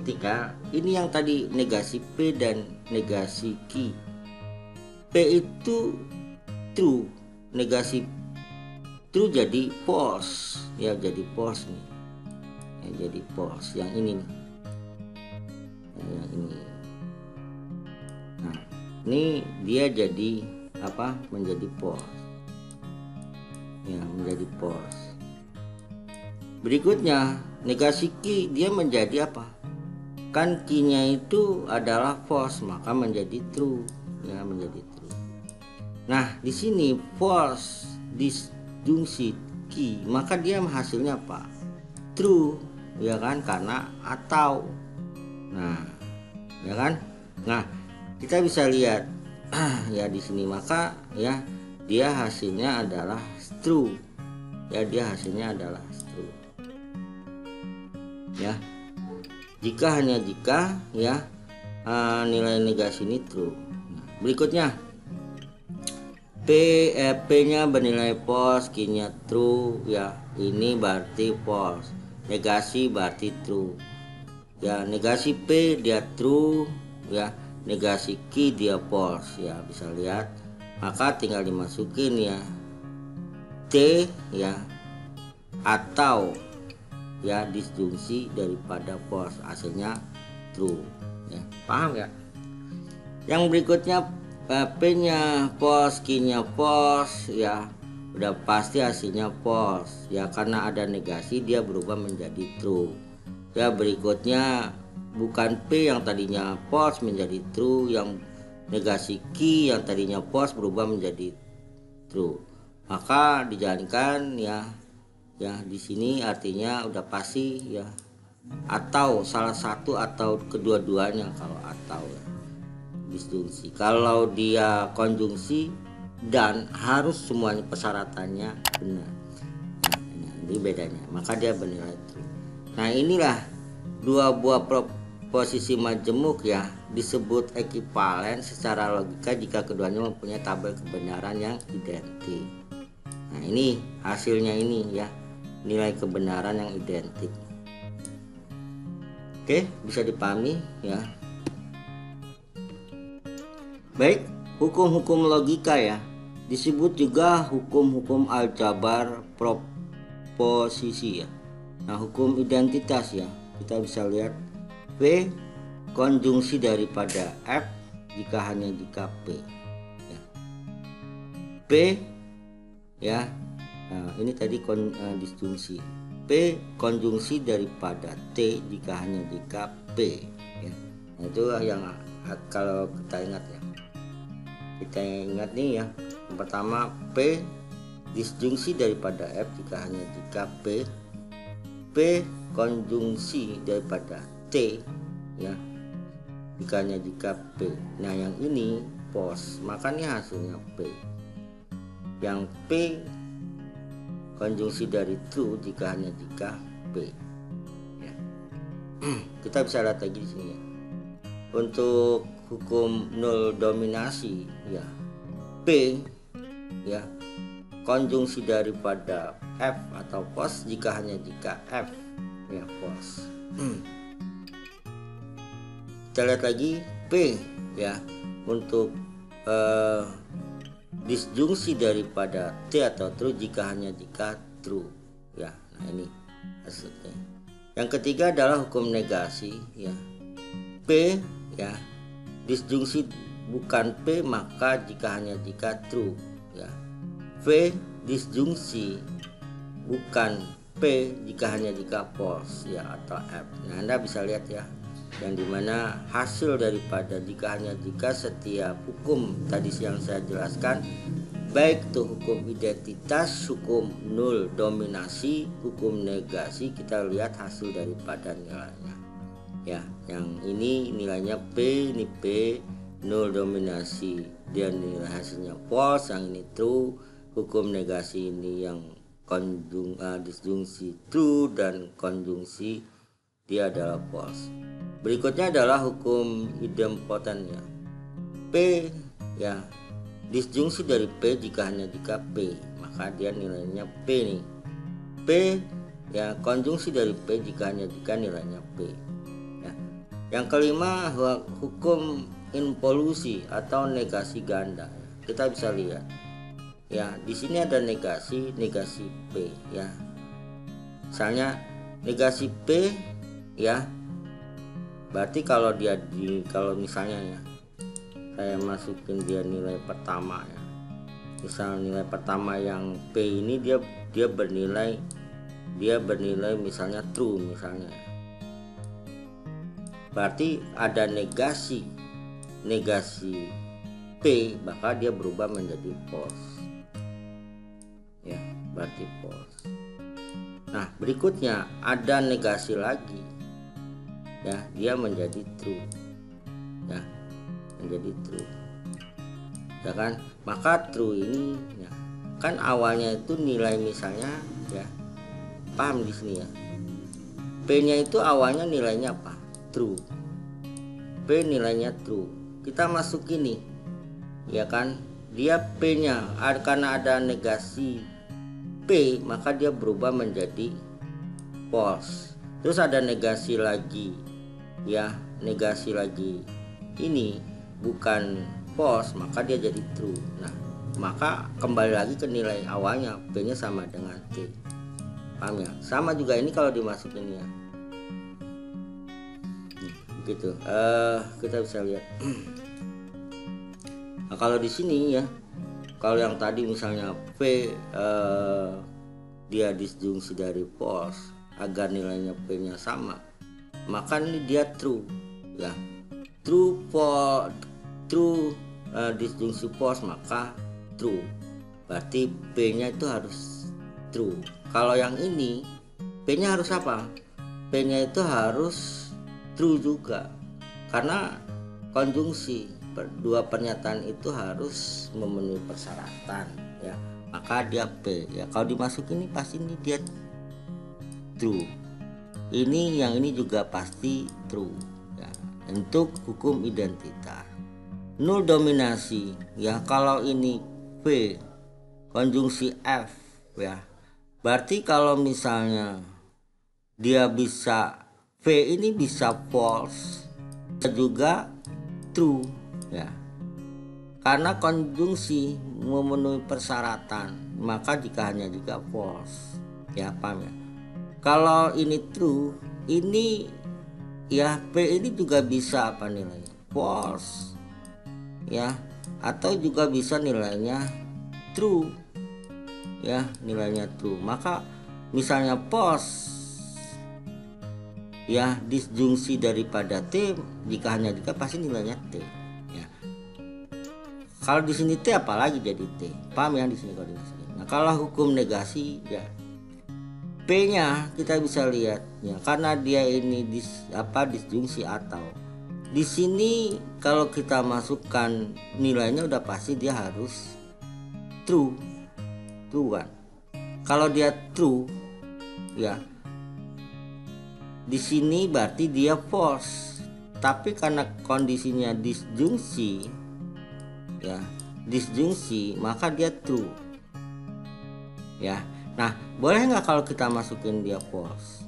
[SPEAKER 1] ini yang tadi negasi P dan negasi Q. P itu true, negasi true jadi false ya, jadi false nih ya, jadi false yang ini nih ya, yang ini. Nah ini dia jadi apa, menjadi false ya, menjadi false. Berikutnya negasi Q, dia menjadi apa, kan Q-nya itu adalah false, maka menjadi true ya, menjadi true. Nah, di sini false disjungsi Q, maka dia hasilnya apa? True, ya kan? Karena atau. Nah, ya kan? Nah, kita bisa lihat ya di sini, maka ya dia hasilnya adalah true. Ya, dia hasilnya adalah true. Ya. Jika hanya jika ya nilai negasi ini true. Nah, berikutnya P-nya bernilai false, Q-nya true ya, ini berarti false. Negasi berarti true. Ya, negasi P dia true ya, negasi Q dia false ya, bisa lihat. Maka tinggal dimasukin ya T ya, atau ya disjungsi daripada false, hasilnya true ya. Paham ya? Yang berikutnya P-nya false, Q-nya false ya, udah pasti hasilnya false ya, karena ada negasi dia berubah menjadi true ya. Berikutnya bukan P yang tadinya false menjadi true, yang negasi Q yang tadinya false berubah menjadi true, maka dijalankan ya. Ya, di sini artinya udah pasti ya, atau salah satu atau kedua-duanya. Kalau atau ya disjungsi, kalau dia konjungsi dan harus semuanya persyaratannya benar. Nah, ini bedanya, maka dia bernilai true. Nah, inilah dua buah proposisi majemuk ya, disebut ekivalen secara logika jika keduanya mempunyai tabel kebenaran yang identik. Nah, ini hasilnya ini ya, nilai kebenaran yang identik. Oke, bisa dipahami ya. Baik, hukum-hukum logika ya, disebut juga hukum-hukum aljabar proposisi ya. Nah, hukum identitas ya, kita bisa lihat P konjungsi daripada F jika hanya jika P ya. P ya, nah, ini tadi disjungsi. P konjungsi daripada T jika hanya jika P ya. Nah, itu yang kalau kita ingat ya, kita ingat nih ya, yang pertama P disjungsi daripada F jika hanya jika P konjungsi daripada T ya jika hanya jika P. Nah yang ini pos, makanya hasilnya P. Yang P konjungsi dari true jika hanya jika P ya. Kita bisa lihat lagi di sini ya. Untuk hukum null dominasi ya, P ya konjungsi daripada F atau pos jika hanya jika F ya pos. Kita lihat lagi P ya, untuk disjungsi daripada T atau true jika hanya jika true ya. Nah ini hasilnya. Yang ketiga adalah hukum negasi ya, P ya disjungsi bukan P maka jika hanya jika true ya. V disjungsi bukan P jika hanya jika false ya atau F. Nah Anda bisa lihat ya, yang dimana hasil daripada jika hanya jika setiap hukum tadi yang saya jelaskan, baik itu hukum identitas, hukum null dominasi, hukum negasi, kita lihat hasil daripada nilainya ya. Yang ini nilainya P, ini P null dominasi, dia nilai hasilnya false, yang ini true. Hukum negasi ini yang disjungsi true dan konjungsi dia adalah false. Berikutnya adalah hukum idempoten ya, P ya disjungsi dari P jika hanya jika P, maka dia nilainya P nih. P ya konjungsi dari P jika hanya jika nilainya P ya. Yang kelima hukum involusi atau negasi ganda. Kita bisa lihat ya, di sini ada negasi P ya. Misalnya negasi P ya, berarti kalau misalnya ya saya masukin dia nilai pertama ya, misal nilai pertama yang P ini dia bernilai misalnya true misalnya, berarti ada negasi P maka dia berubah menjadi false ya, berarti false. Nah berikutnya ada negasi lagi ya, dia menjadi true ya, menjadi true ya kan. Maka true ini ya, kan awalnya itu nilai misalnya ya, paham di sini ya, P nya itu awalnya nilainya apa? True. P nilainya true, kita masuk ini ya kan, dia P nya karena ada negasi P maka dia berubah menjadi false. Terus ada negasi lagi ya, negasi lagi ini bukan false maka dia jadi true. Nah maka kembali lagi ke nilai awalnya, P nya sama dengan T, paham ya. Sama juga ini kalau dimasukin ya begitu. Kita bisa lihat nah, kalau di sini ya, kalau yang tadi misalnya P dia disjungsi dari false agar nilainya P nya sama, maka ini dia true ya, true disjungsi false maka true, berarti P nya itu harus true. Kalau yang ini P nya harus apa? P nya itu harus true juga, karena konjungsi dua pernyataan itu harus memenuhi persyaratan ya, maka dia P ya. Kalau dimasukin ini pasti ini dia true, ini yang ini juga pasti true ya. Untuk hukum identitas null dominasi ya, kalau ini P konjungsi F ya, berarti kalau misalnya dia bisa V ini bisa false juga true ya, karena konjungsi memenuhi persyaratan, maka jika hanya jika false ya, paham ya. Kalau ini true ini ya, P ini juga bisa apa nilainya? False ya, atau juga bisa nilainya true ya, nilainya true. Maka misalnya false ya, disjungsi daripada T, jika hanya jika pasti nilainya T ya. Kalau di sini T apalagi jadi T, paham ya di sini koordinasinya. Nah kalau hukum negasi ya, P-nya kita bisa lihat ya, karena dia ini disjungsi atau. Di sini kalau kita masukkan nilainya udah pasti dia harus true kan. Kalau dia true ya, di sini berarti dia false. Tapi karena kondisinya disjungsi ya, disjungsi, maka dia true ya. Nah boleh nggak kalau kita masukin dia false?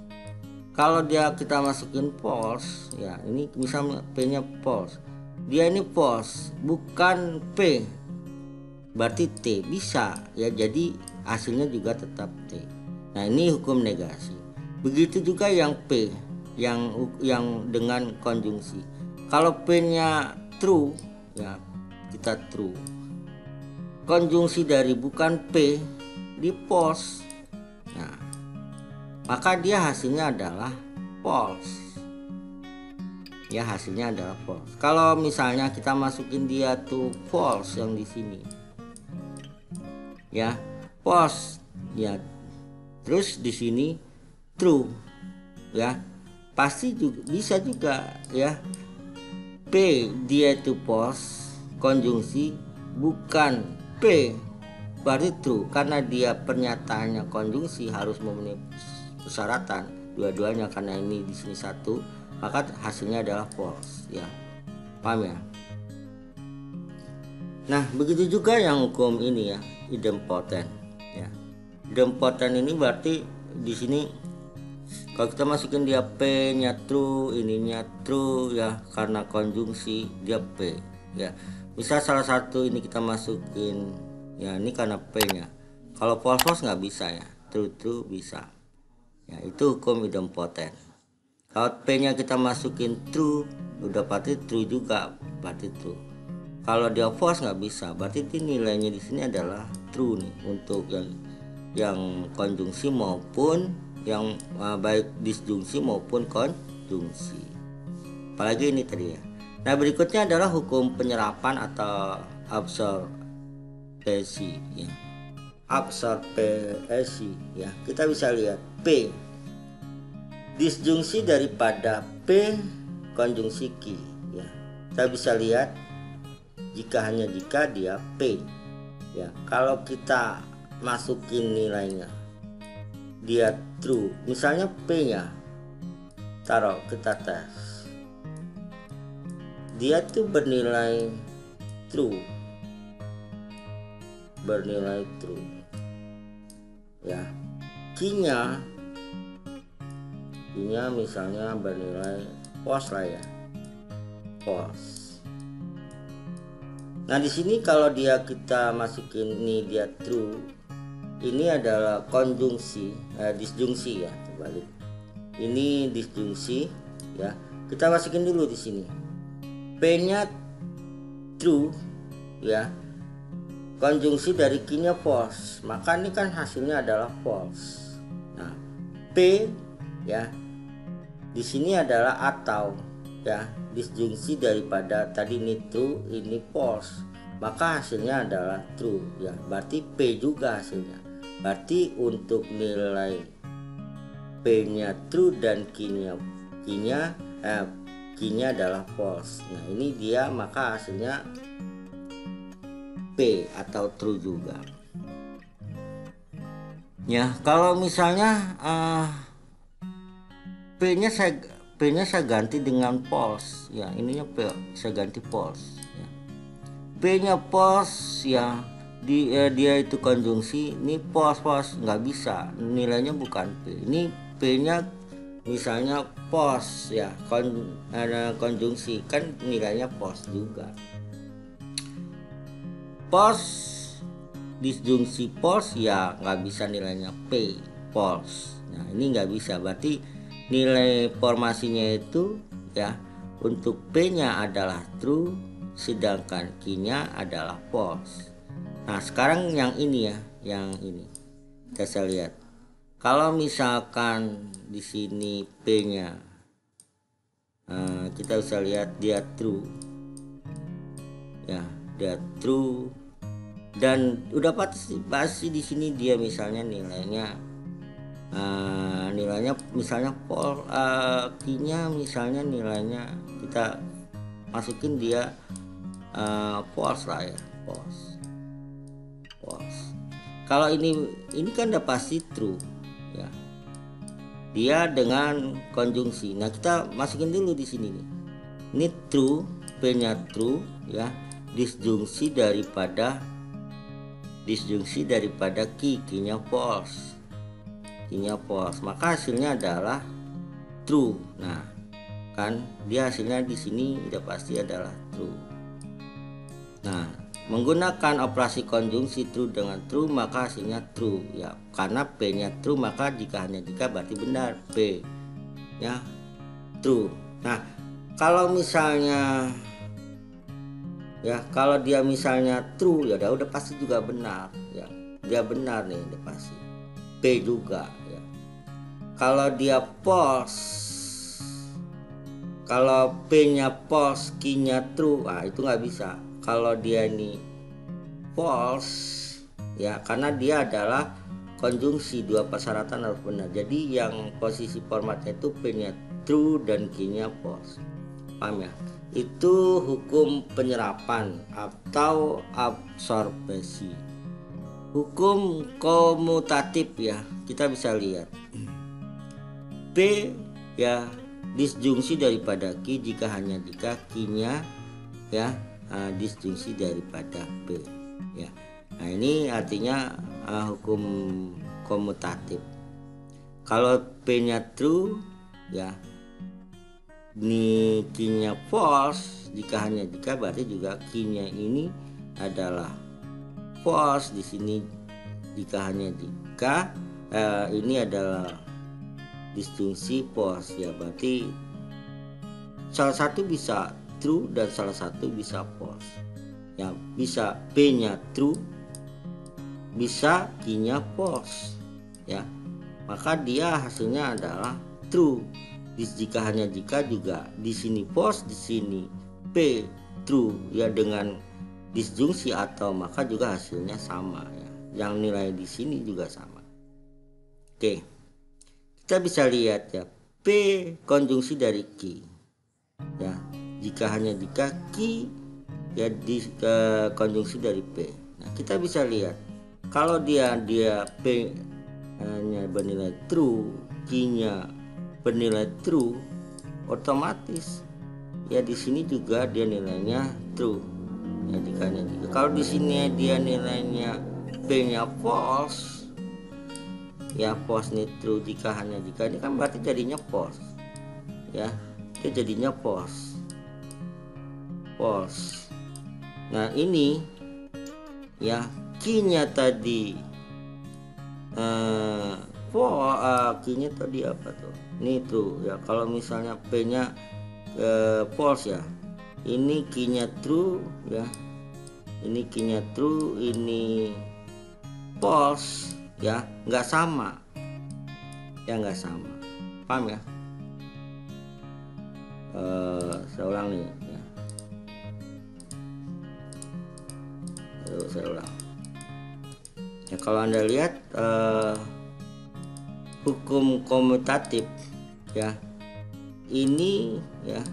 [SPEAKER 1] Kalau kita masukin false ya, ini misalnya P nya false, dia ini false bukan P, berarti T bisa ya, jadi hasilnya juga tetap T. Nah ini hukum negasi. Begitu juga yang P yang dengan konjungsi. Kalau P nya true ya, kita true, konjungsi dari bukan P di false, nah maka dia hasilnya adalah false ya, hasilnya adalah false. Kalau misalnya kita masukin dia tuh false yang di sini ya, false ya, terus di sini true ya, pasti juga bisa juga ya, P dia itu false, konjungsi bukan P, berarti true karena dia pernyataannya konjungsi harus memenuhi persyaratan dua-duanya, karena ini di sini satu, maka hasilnya adalah false ya, paham ya. Nah begitu juga yang hukum ini ya, idempotent ya. Idempotent ini berarti di sini kalau kita masukin dia P nya true, ininya true ya, karena konjungsi dia P ya. Misal salah satu ini kita masukin ya, ini karena P nya, kalau false nggak bisa ya, true bisa ya, itu hukum idempotent. Kalau P nya kita masukin true, udah pasti true juga, berarti true. Kalau dia false nggak bisa, berarti nilainya di sini adalah true nih, untuk yang konjungsi maupun yang baik disjungsi maupun konjungsi. Apalagi ini tadi ya. Nah berikutnya adalah hukum penyerapan atau absorpsi ya. Absorpsi ya, kita bisa lihat P disjungsi daripada P konjungsi Q ya. Kita bisa lihat hanya jika dia P ya. Kalau kita masukin nilainya dia true, misalnya P nya taruh, kita tes, dia tuh bernilai true ya. Q-nya misalnya bernilai false lah ya, false. Nah di sini kalau kita masukin ini dia true, ini adalah konjungsi, disjungsi ya, terbalik. Ini disjungsi ya. Kita masukin dulu di sini. P-nya true ya. Konjungsi dari Q-nya false, maka ini kan hasilnya adalah false. Nah, P ya di sini adalah atau ya, disjungsi daripada tadi ini true, ini false, maka hasilnya adalah true ya, berarti P juga hasilnya. Berarti untuk nilai P-nya true dan Q-nya adalah false. Nah ini dia, maka hasilnya P atau true juga ya. Kalau misalnya P-nya saya ganti dengan false ya, ininya P saya ganti false ya. P-nya false ya, dia itu konjungsi, ini false nggak bisa, nilainya bukan P. Ini P-nya misalnya false ya, konjungsi kan nilainya false juga. False disjungsi false ya, nggak bisa nilainya P false. Nah ini nggak bisa, berarti nilai formasinya itu ya, untuk P-nya adalah true sedangkan Q-nya adalah false. Nah, sekarang yang ini ya, yang ini kita bisa lihat. Kalau misalkan di sini P-nya kita bisa lihat dia true ya, dia true, dan udah pasti di sini dia misalnya nilainya misalnya Q-nya misalnya nilainya kita masukin dia false lah ya, false. Kalau ini kan udah pasti true ya, dia dengan konjungsi. Nah, kita masukin dulu di sini nih, ini true, P-nya true ya, disjungsi daripada Q-nya false. Maka hasilnya adalah true. Nah, kan dia hasilnya di sini udah pasti adalah true. Nah, menggunakan operasi konjungsi true dengan true maka hasilnya true ya, karena P-nya true maka hanya jika berarti benar, P ya true. Nah, kalau misalnya ya, kalau dia misalnya true ya udah pasti juga benar ya, dia benar nih udah pasti. P juga ya. Kalau dia false, kalau P-nya false, Q-nya true, itu nggak bisa. Kalau dia ini false ya, karena dia adalah konjungsi, dua persyaratan harus benar. Jadi yang posisi formatnya itu P-nya true dan Q-nya false. Paham ya? Itu hukum penyerapan atau absorpsi. Hukum komutatif ya, kita bisa lihat P ya disjungsi daripada Q jika Q-nya ya disjungsi daripada P ya. Nah, ini artinya hukum komutatif. Kalau P-nya true ya, ini Q-nya false jika berarti juga Q-nya ini adalah false di sini jika ini adalah disjungsi false ya, berarti salah satu bisa true dan salah satu bisa false ya, bisa P-nya true, bisa Q-nya false ya, maka dia hasilnya adalah true. Jika juga di sini false, di sini P true ya, dengan disjungsi atau maka juga hasilnya sama ya, yang nilai di sini juga sama. Oke, kita bisa lihat ya, P konjungsi dari Q ya, jika Q ya konjungsi dari P. Nah, kita bisa lihat kalau dia P nya bernilai true, Q-nya bernilai true, otomatis ya di sini juga dia nilainya true ya, jika kalau di sini dia nilainya P-nya false ya, false nih true, jika ini kan berarti jadinya false ya, dia jadinya false. Nah, ini ya Q-nya tadi Q-nya tadi apa tuh, ini true ya. Kalau misalnya P-nya false ya, ini Q-nya true ya, ini Q-nya true, ini false ya, nggak sama ya, nggak sama. Paham ya? Saya ulang nih ya. Saya ulang ya. Kalau Anda lihat hukum komutatif ya, ini ya,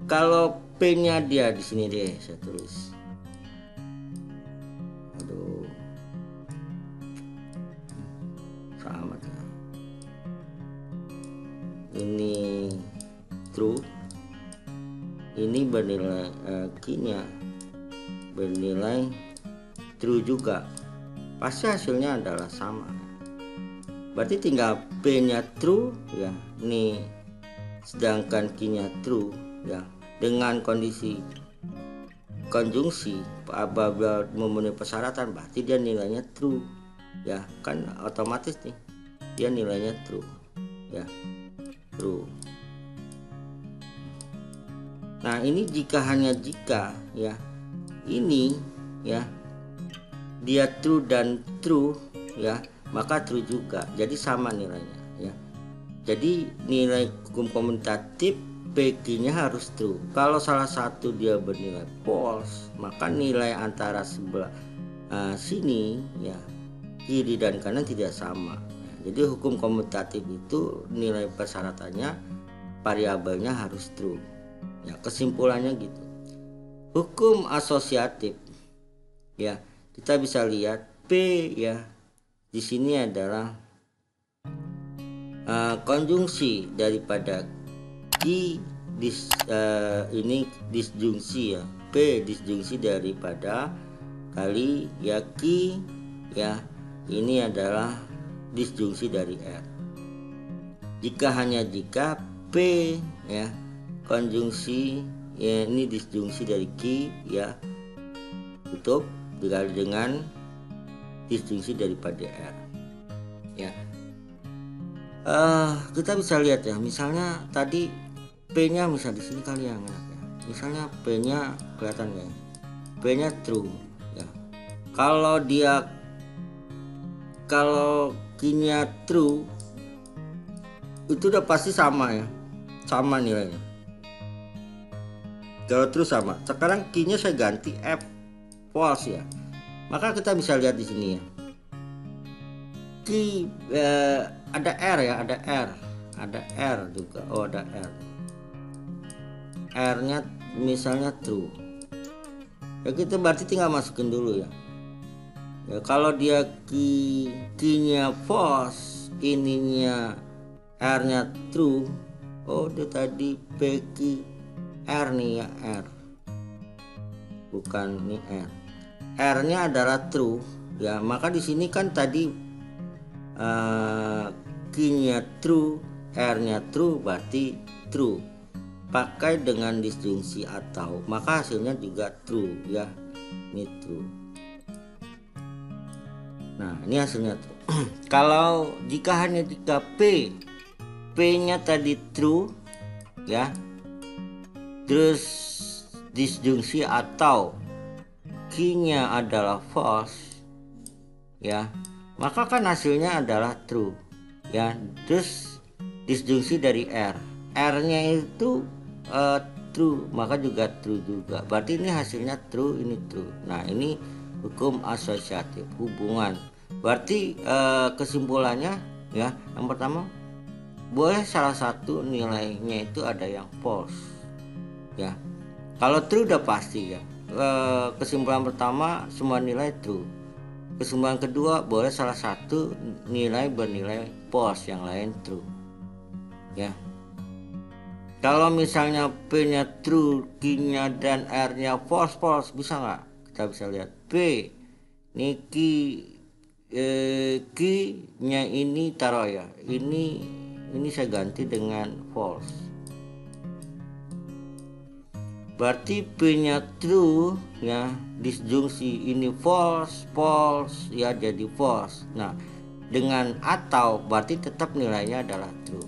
[SPEAKER 1] kalau P-nya dia di sini deh, saya tulis. Aduh, sama ya. Ini true, ini bernilai Q-nya bernilai true juga, pasti hasilnya adalah sama. Berarti tinggal P-nya true ya, nih, sedangkan Q-nya true ya, dengan kondisi konjungsi apabila memenuhi persyaratan berarti dia nilainya true ya, kan otomatis nih dia nilainya true ya, true. Nah ini jika hanya jika ya ini ya dia true dan true ya, maka true juga, jadi sama nilainya ya. Jadi nilai hukum komutatif PQ-nya harus true. Kalau salah satu dia bernilai false, maka nilai antara sebelah sini ya, kiri dan kanan tidak sama. Jadi hukum komutatif itu nilai persyaratannya variabelnya harus true. Ya, kesimpulannya gitu. Hukum asosiatif ya, kita bisa lihat P ya di sini adalah konjungsi daripada Q ini disjungsi ya, P disjungsi daripada kali ya Q ya, ini adalah disjungsi dari R. Jika hanya jika P ya konjungsi ya, ini disjungsi dari Q ya, tutup dikali dengan disjungsi daripada R ya. Kita bisa lihat ya, misalnya tadi P-nya misal di sini kali yang enak ya. Misalnya P-nya kelihatan ya, P-nya true ya. Kalau Q-nya true itu udah pasti sama ya, sama nilainya. Kalau true sama. Sekarang Q-nya saya ganti F false ya. Maka kita bisa lihat di sini ya. Q ada R ya, ada R juga. Oh ada R. R-nya misalnya true. Ya kita berarti tinggal masukin dulu ya. Ya kalau dia Q-nya false, ininya R-nya true. Oh dia tadi PQ R nih ya, R. Bukan nih R. R-nya adalah true ya, maka di sini kan tadi Q-nya true, R-nya true, berarti true. Pakai dengan disjungsi atau, maka hasilnya juga true ya, ini true. Nah ini hasilnya true. Kalau jika hanya jika P-nya tadi true ya, terus disjungsi atau Q-nya adalah false ya, maka kan hasilnya adalah true ya. Terus disjungsi dari R-nya itu true, maka juga true juga, berarti ini hasilnya true, ini true. Nah ini hukum asosiatif, hubungan. Berarti kesimpulannya ya, yang pertama boleh salah satu nilainya itu ada yang false ya. Kalau true udah pasti ya. Kesimpulan pertama semua nilai true. Kesimpulan kedua boleh salah satu nilai bernilai false, yang lain true ya. Kalau misalnya P-nya true, Q-nya dan R-nya false, bisa nggak? Kita bisa lihat P ini Q-nya ini taruh ya, ini saya ganti dengan false. Berarti P-nya true ya, disjungsi ini false ya, jadi false. Nah dengan atau berarti tetap nilainya adalah true.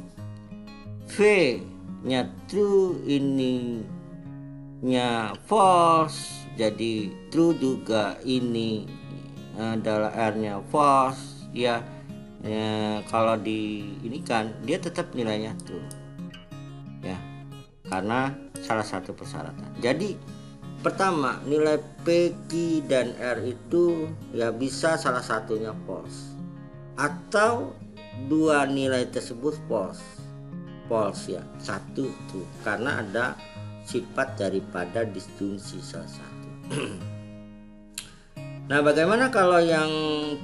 [SPEAKER 1] V-nya true, ininya false, jadi true juga. Ini adalah R-nya false ya. Kalau di ini kan dia tetap nilainya true ya, karena salah satu persyaratan. Jadi pertama nilai P, Q, dan R itu ya bisa salah satunya false atau dua nilai tersebut false ya, satu tuh karena ada sifat daripada disjungsi salah satu. Nah bagaimana kalau yang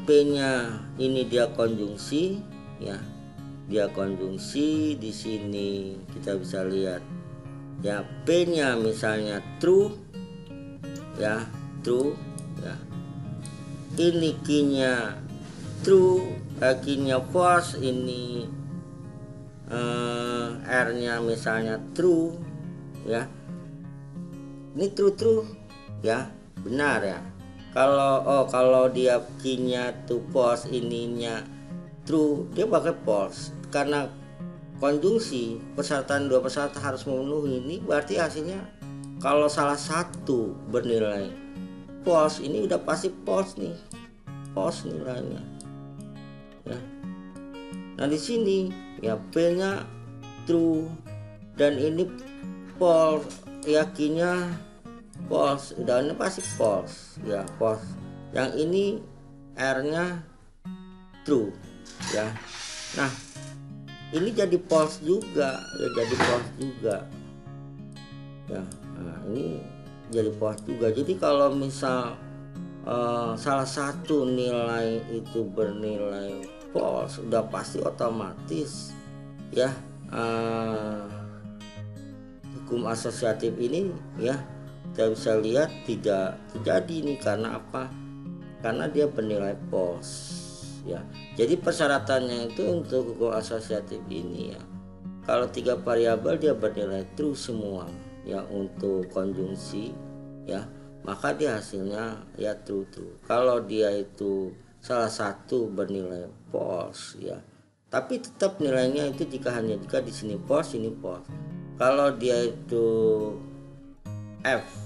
[SPEAKER 1] P-nya ini dia konjungsi ya, dia konjungsi di sini kita bisa lihat ya, P-nya misalnya true ya, true ya. Ini Q-nya true, Q-nya false, ini R-nya misalnya true ya. Ini true ya, benar ya. Kalau dia key-nya tuh false, ininya true, dia pakai false. Karena konjungsi persyaratan dua persyaratan harus memenuhi, ini berarti hasilnya kalau salah satu bernilai false, ini udah pasti false nih, false nilainya ya. Nah di sini ya P-nya true dan ini false, yakinnya false, udah ini pasti false ya, false. Yang ini R-nya true ya. Nah ini jadi false juga ya, jadi false juga ya. Nah ini jadi false juga. Jadi kalau misal salah satu nilai itu bernilai false, udah pasti otomatis ya hukum asosiatif ini ya kita bisa lihat tidak terjadi nih. Karena apa? Karena dia bernilai false ya. Jadi persyaratannya itu untuk hukum asosiatif ini ya, kalau 3 variabel dia bernilai true semua ya untuk konjungsi ya, maka dia hasilnya ya true. Kalau dia itu salah satu bernilai false ya, tapi tetap nilainya itu jika di sini false, ini false. Kalau dia itu F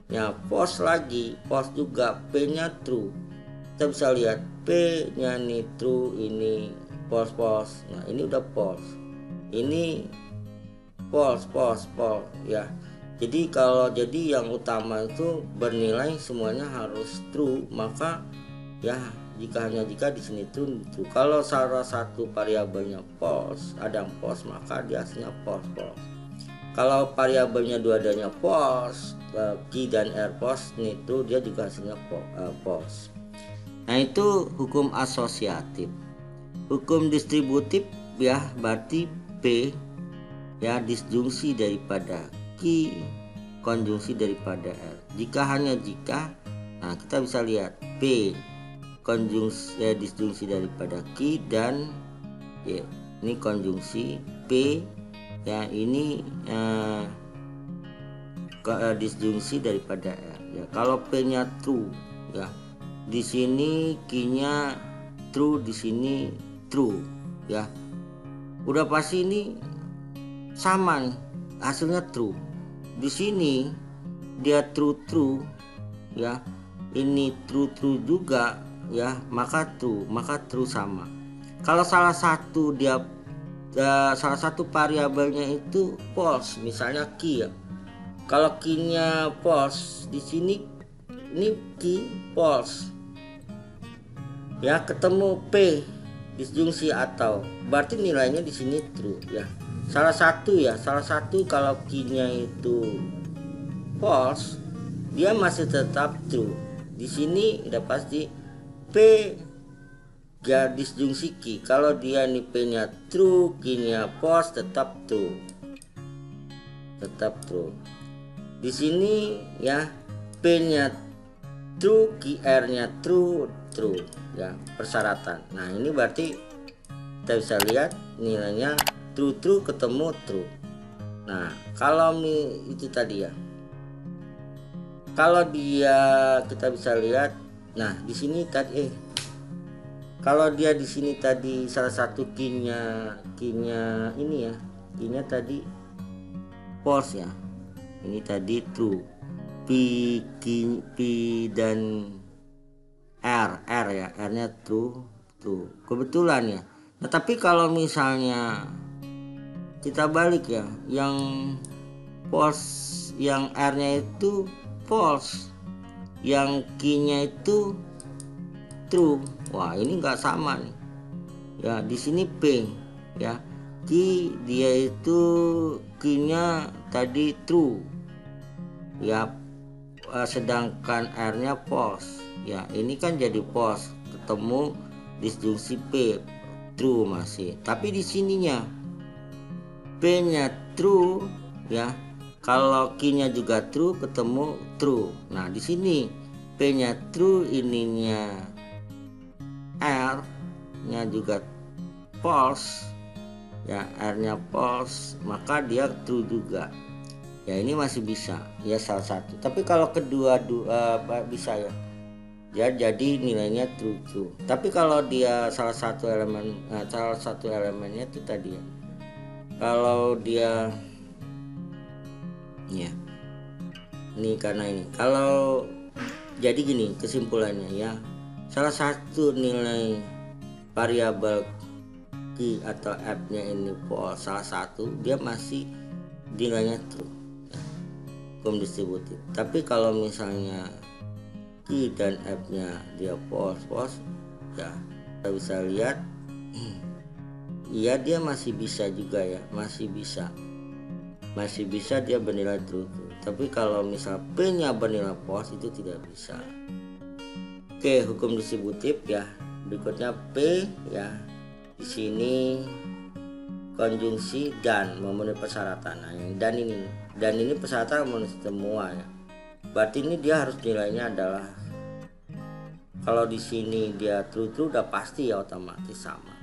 [SPEAKER 1] nya false lagi, false juga, P nya true, kita bisa lihat P nya nih true, ini false. Nah ini udah false, ini false ya. Jadi yang utama itu bernilai semuanya harus true, maka ya jika di sini true. Kalau salah satu variabelnya false, ada yang false, maka dia hasilnya false. Kalau variabelnya dua-duanya false, key dan R false, itu dia juga hasilnya false. Nah itu hukum asosiatif. Hukum distributif ya berarti P ya disjungsi daripada Q, konjungsi daripada R. Jika, nah kita bisa lihat P konjungsi disjungsi daripada Q dan ya, ini konjungsi P ya, ini disjungsi daripada R ya. Kalau P-nya true ya, di sini Q-nya true, di sini true ya, udah pasti ini sama nih hasilnya true. Di sini dia true ya, ini true juga ya, maka true sama. Kalau salah satu variabelnya itu false, misalnya Q ya, kalau Q-nya false, di sini ini Q false ya, ketemu P disjungsi atau, berarti nilainya di sini true ya. Salah satu kalau Q-nya itu false, dia masih tetap true. Di sini udah pasti P ya disjungsi Q. Kalau dia ini P-nya true, Q-nya false, tetap true. Di sini ya P-nya true, QR-nya true ya, persyaratan. Nah ini berarti kita bisa lihat nilainya true ketemu true. Nah kalau itu tadi ya, kalau dia kita bisa lihat, nah di sini tadi kalau dia di sini tadi salah satu key-nya ini ya, key-nya tadi false ya, ini tadi true. P dan R ya, R-nya true kebetulan ya. Nah tapi kalau misalnya kita balik ya, yang false, yang R-nya itu false, yang Q-nya itu true, wah ini nggak sama nih ya. Di sini P ya, Q dia itu Q-nya tadi true ya, sedangkan R-nya false ya, ini kan jadi false, ketemu disjungsi P true masih. Tapi di sininya P-nya true ya, kalau Q-nya juga true, ketemu true. Nah di sini P-nya true, ininya R-nya juga false ya, R-nya false, maka dia true juga ya ini masih bisa ya salah satu. Tapi kalau kedua bisa ya. Ya jadi nilainya true. Tapi kalau dia salah satu elemennya itu tadi ya. Kalau dia ya ini karena ini. Kalau jadi gini kesimpulannya ya. Salah satu nilai variabel key atau f-nya ini false, salah satu dia masih nilainya true. Hukum distributif. Tapi kalau misalnya key dan f-nya dia false ya kita bisa lihat iya dia masih bisa juga ya, masih bisa dia bernilai true. Tapi kalau misal p-nya bernilai false itu tidak bisa. Oke, hukum distributif ya. Berikutnya p ya. Di sini konjungsi dan memenuhi persyaratan. Nah, dan ini persyaratan memenuhi semua ya. Berarti ini dia harus nilainya adalah, kalau di sini dia true udah pasti ya otomatis sama.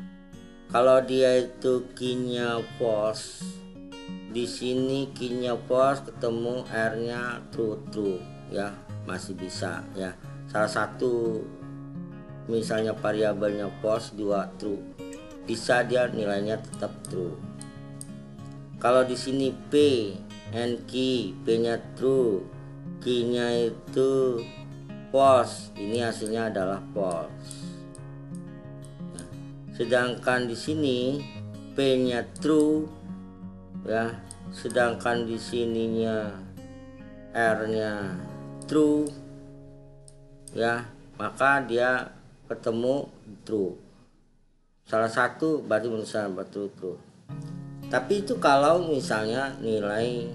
[SPEAKER 1] Kalau dia itu key-nya false, di sini key-nya false ketemu R-nya true ya, masih bisa ya. Salah satu misalnya variabelnya false, dua true, bisa dia nilainya tetap true. Kalau di sini P and key, P-nya true, key-nya itu false, ini hasilnya adalah false. Nah, sedangkan di sini P-nya true ya, sedangkan di sininya R-nya true ya, maka dia ketemu true. Salah satu berarti misalnya true. Tapi itu kalau misalnya nilai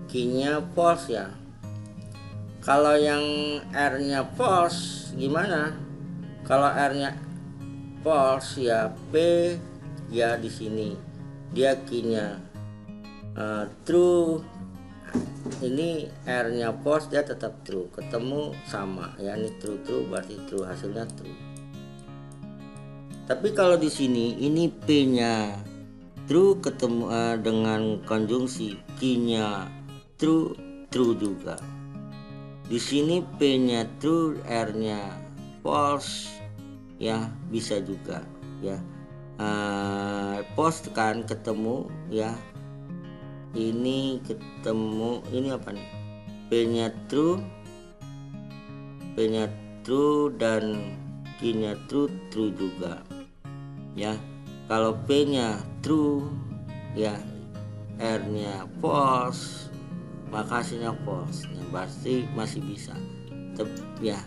[SPEAKER 1] key-nya false ya. Kalau yang R-nya false gimana? Kalau R-nya false ya P ya, di sini dia key-nya true. Ini R-nya false, dia tetap true, ketemu sama ya, ini true berarti true, hasilnya true. Tapi kalau di sini ini P-nya true ketemu dengan konjungsi key-nya true juga. Di sini P-nya true, R-nya false ya, bisa juga ya. False kan ketemu ya. Ini ketemu, ini apa nih? P-nya true dan key-nya true juga ya. Kalau P-nya true ya, R-nya false, maka hasilnya false ya, berarti masih bisa ya,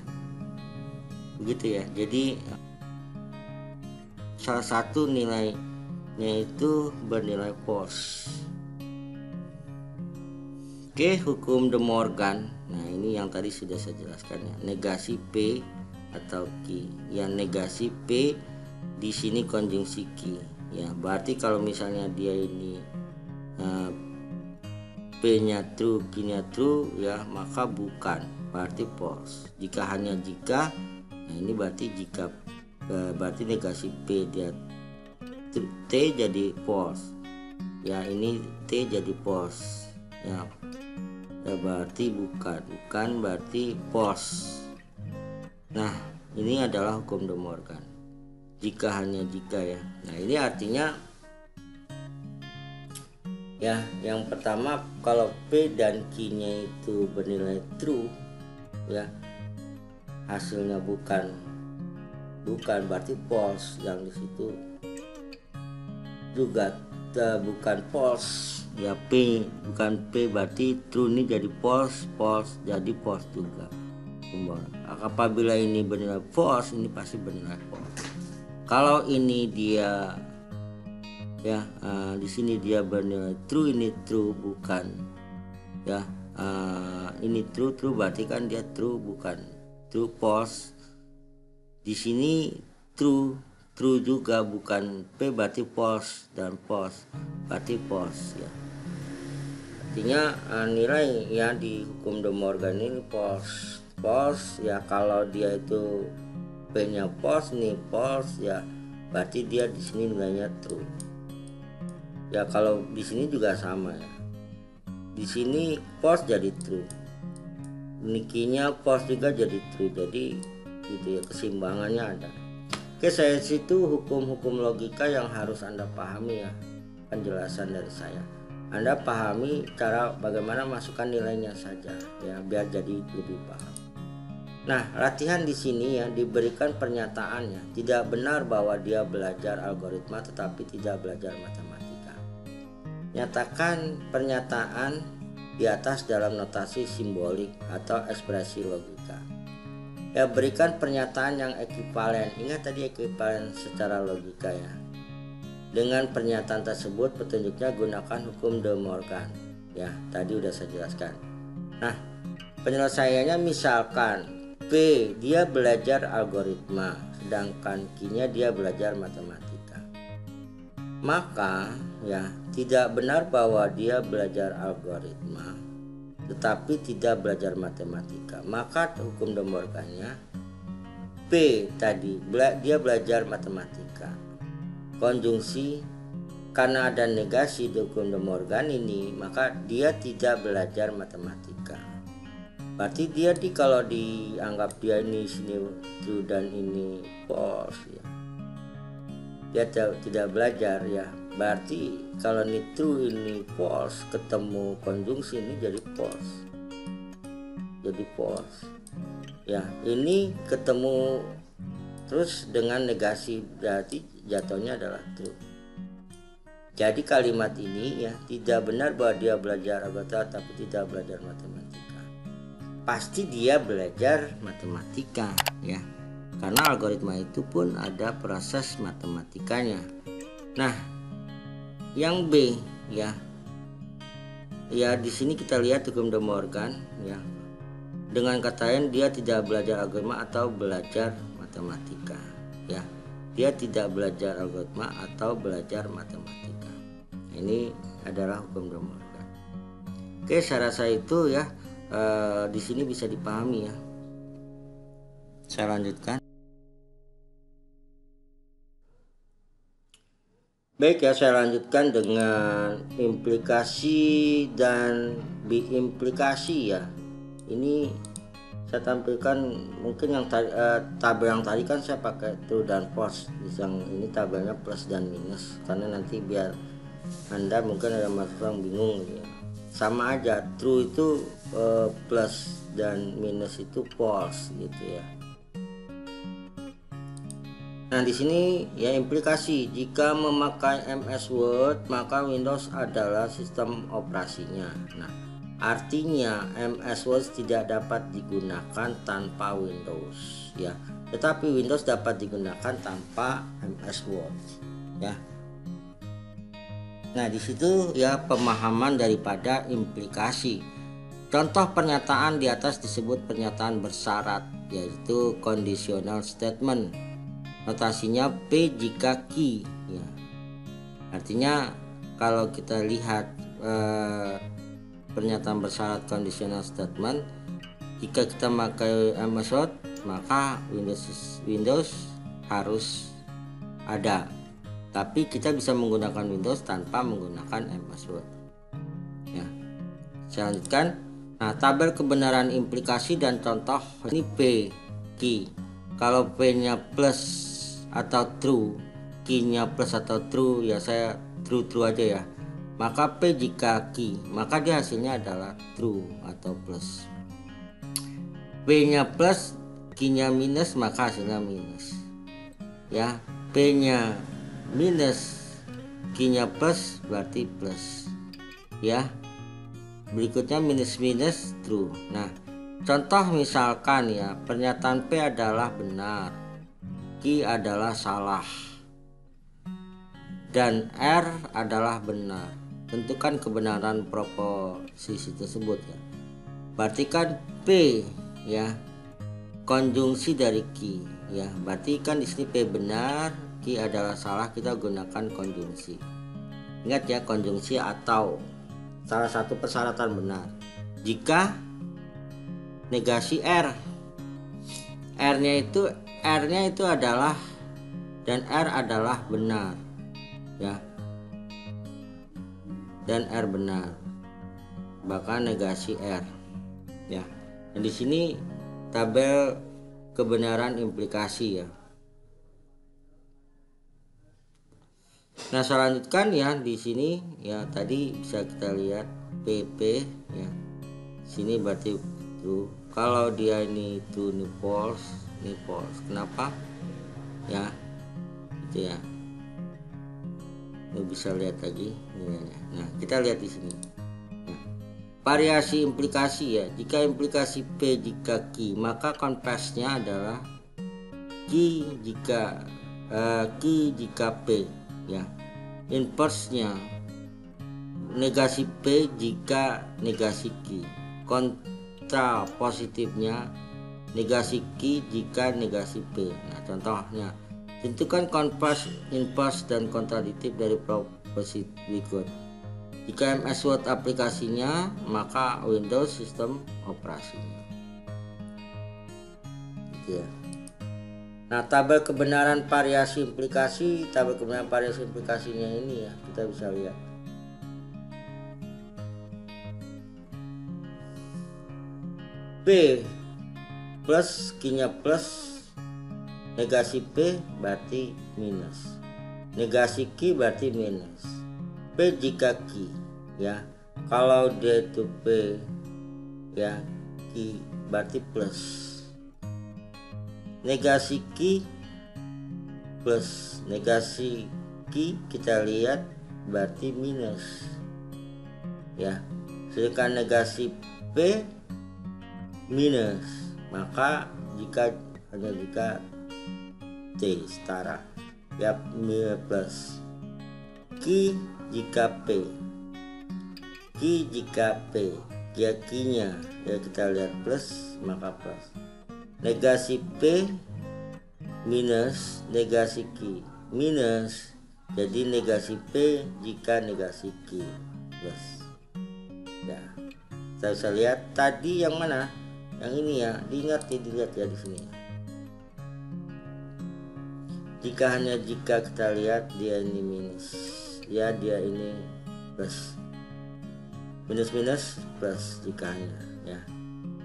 [SPEAKER 1] begitu ya. Jadi salah satu nilainya itu bernilai false. Oke, hukum De Morgan. Nah, ini yang tadi sudah saya jelaskan ya. Negasi P atau key. Yang negasi P di sini konjungsi key. Ya, berarti kalau misalnya dia ini P-nya true, key-nya true ya, maka bukan, berarti false. Jika hanya jika, nah ini berarti jika, berarti negasi P dia T jadi false. Ya, ini T jadi false. Ya, berarti bukan berarti false. Nah, ini adalah hukum De Morgan. Jika hanya jika ya. Nah, ini artinya ya, yang pertama kalau P dan Q-nya itu bernilai true ya, hasilnya bukan berarti false. Yang di situ juga bukan false ya, P bukan P berarti true, ini jadi false jadi false juga. Apabila ini bernilai false, ini pasti bernilai false. Kalau ini dia ya, di sini dia bernilai true, ini true bukan ya, ini true berarti kan dia true bukan true, false. Di sini true juga bukan P berarti false, dan false berarti false ya. Artinya nilai ya di hukum De Morgan ini false ya. Kalau dia itu P-nya false, nih false ya, berarti dia di sini nilainya true. Ya, kalau di sini juga sama ya. Di sini false jadi true, nikinya false juga jadi true, jadi gitu ya, keseimbangannya ada. Oke, saya situ hukum-hukum logika yang harus Anda pahami ya, penjelasan dari saya. Anda pahami cara bagaimana masukkan nilainya saja ya, biar jadi lebih paham. Nah, latihan di sini ya, diberikan pernyataannya, tidak benar bahwa dia belajar algoritma tetapi tidak belajar matematika. Nyatakan pernyataan di atas dalam notasi simbolik atau ekspresi logika. Ya, berikan pernyataan yang ekivalen. Ingat tadi ekivalen secara logika ya. Dengan pernyataan tersebut petunjuknya gunakan hukum De Morgan. Ya, tadi udah saya jelaskan. Nah, penyelesaiannya misalkan P dia belajar algoritma, sedangkan Q-nya dia belajar matematika. Maka ya, tidak benar bahwa dia belajar algoritma tetapi tidak belajar matematika. Maka hukum De Morgan-nya P tadi dia belajar matematika. Konjungsi, karena ada negasi di hukum De Morgan ini, maka dia tidak belajar matematika. Berarti dia kalau dianggap dia ini sini true dan ini false ya, dia tidak belajar ya. Berarti kalau ini true ini false, ketemu konjungsi ini jadi false. Jadi false. Ya, ini ketemu terus dengan negasi, berarti jatuhnya adalah true. Jadi kalimat ini ya, tidak benar bahwa dia belajar algoritma tapi tidak belajar matematika. Pasti dia belajar matematika ya. Karena algoritma itu pun ada proses matematikanya. Nah, yang B ya. Ya, di sini kita lihat hukum De Morgan ya. Dengan kata lain dia tidak belajar algoritma atau belajar matematika ya. Dia tidak belajar algoritma atau belajar matematika. Ini adalah hukum De Morgan. Oke, saya rasa itu ya, di sini bisa dipahami ya. Saya lanjutkan. Baik ya, saya lanjutkan dengan implikasi dan biimplikasi ya. Ini saya tampilkan mungkin yang tabel yang tadi kan saya pakai true dan false. Yang ini tabelnya plus dan minus, karena nanti biar Anda mungkin ada mahasiswa yang bingung ya. Sama aja, true itu plus dan minus itu false gitu ya. Nah, di sini ya implikasi, jika memakai MS Word maka Windows adalah sistem operasinya. Nah, artinya MS Word tidak dapat digunakan tanpa Windows ya. Tetapi Windows dapat digunakan tanpa MS Word ya. Nah, di situ ya pemahaman daripada implikasi. Contoh pernyataan di atas disebut pernyataan bersyarat, yaitu conditional statement. Notasinya P jika Q ya. Artinya kalau kita lihat pernyataan bersyarat conditional statement, jika kita pakai MS Word maka Windows harus ada. Tapi kita bisa menggunakan Windows tanpa menggunakan MS Word ya. Saya lanjutkan. Nah, tabel kebenaran implikasi dan contoh ini P Q. Kalau P nya plus atau true, Q-nya plus atau true ya, saya true aja ya. Maka P jika Q, maka dia hasilnya adalah true atau plus. P-nya plus, Q-nya minus, maka hasilnya minus. Ya, P-nya minus, Q-nya plus, berarti plus. Ya. Berikutnya minus true. Nah, contoh misalkan ya, pernyataan P adalah benar, Q adalah salah, dan R adalah benar. Tentukan kebenaran proposisi tersebut ya. Berarti kan P ya konjungsi dari Q ya. Berarti kan di sini P benar, Q adalah salah, kita gunakan konjungsi. Ingat ya, konjungsi atau salah satu persyaratan benar. Jika negasi R, R-nya itu adalah, dan R adalah benar ya, dan R benar. bahkan negasi R ya. Dan di sini tabel kebenaran implikasi ya. Nah, saya lanjutkan ya di sini ya, tadi bisa kita lihat PP ya. Sini berarti true. Kalau dia ini true, ini false, ini false. Kenapa? Ya. Gitu ya. Lo bisa lihat lagi nilainya. Nah, kita lihat di sini. Nah, variasi implikasi ya. Jika implikasi P jika Q, maka konversnya adalah Q jika Q jika P ya. Inversenya negasi P jika negasi Q. Kontra positifnya negasi Q jika negasi P. Nah, contohnya tentukan konvers, inverse dan kontradiktif dari proposisi berikut. Jika MS Word aplikasinya, maka Windows sistem operasinya. Gitu ya. Nah, tabel kebenaran variasi implikasi, tabel kebenaran variasi implikasinya ini ya, kita bisa lihat. P plus, Q-nya plus, negasi P berarti minus, negasi Q berarti minus. P jika Q ya, kalau D itu P ya, Q berarti plus, negasi Q plus, negasi Q kita lihat berarti minus ya. Sedangkan negasi P minus, maka hanya jika T setara ya, plus. Q jika P, Q jika P ya, Q-nya ya kita lihat plus, maka plus. Negasi P minus, negasi Q minus, jadi negasi P jika negasi Q plus ya. Saya bisa lihat tadi yang mana, yang ini ya, diingat nih, dilihat ya di sini. Jika hanya jika kita lihat dia ini minus ya, dia ini plus, minus minus plus jika hanya ya,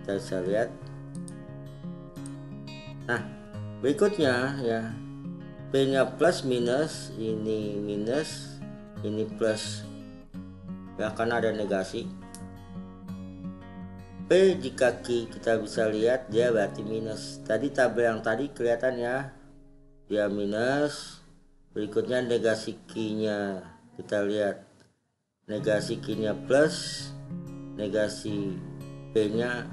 [SPEAKER 1] kita bisa lihat. Nah, berikutnya ya, P nya plus minus, ini minus, ini plus ya, karena ada negasi. P jika Q kita bisa lihat dia berarti minus. Tadi tabel yang tadi kelihatan ya, dia minus. Berikutnya negasi Q-nya kita lihat, negasi Q-nya plus, negasi P-nya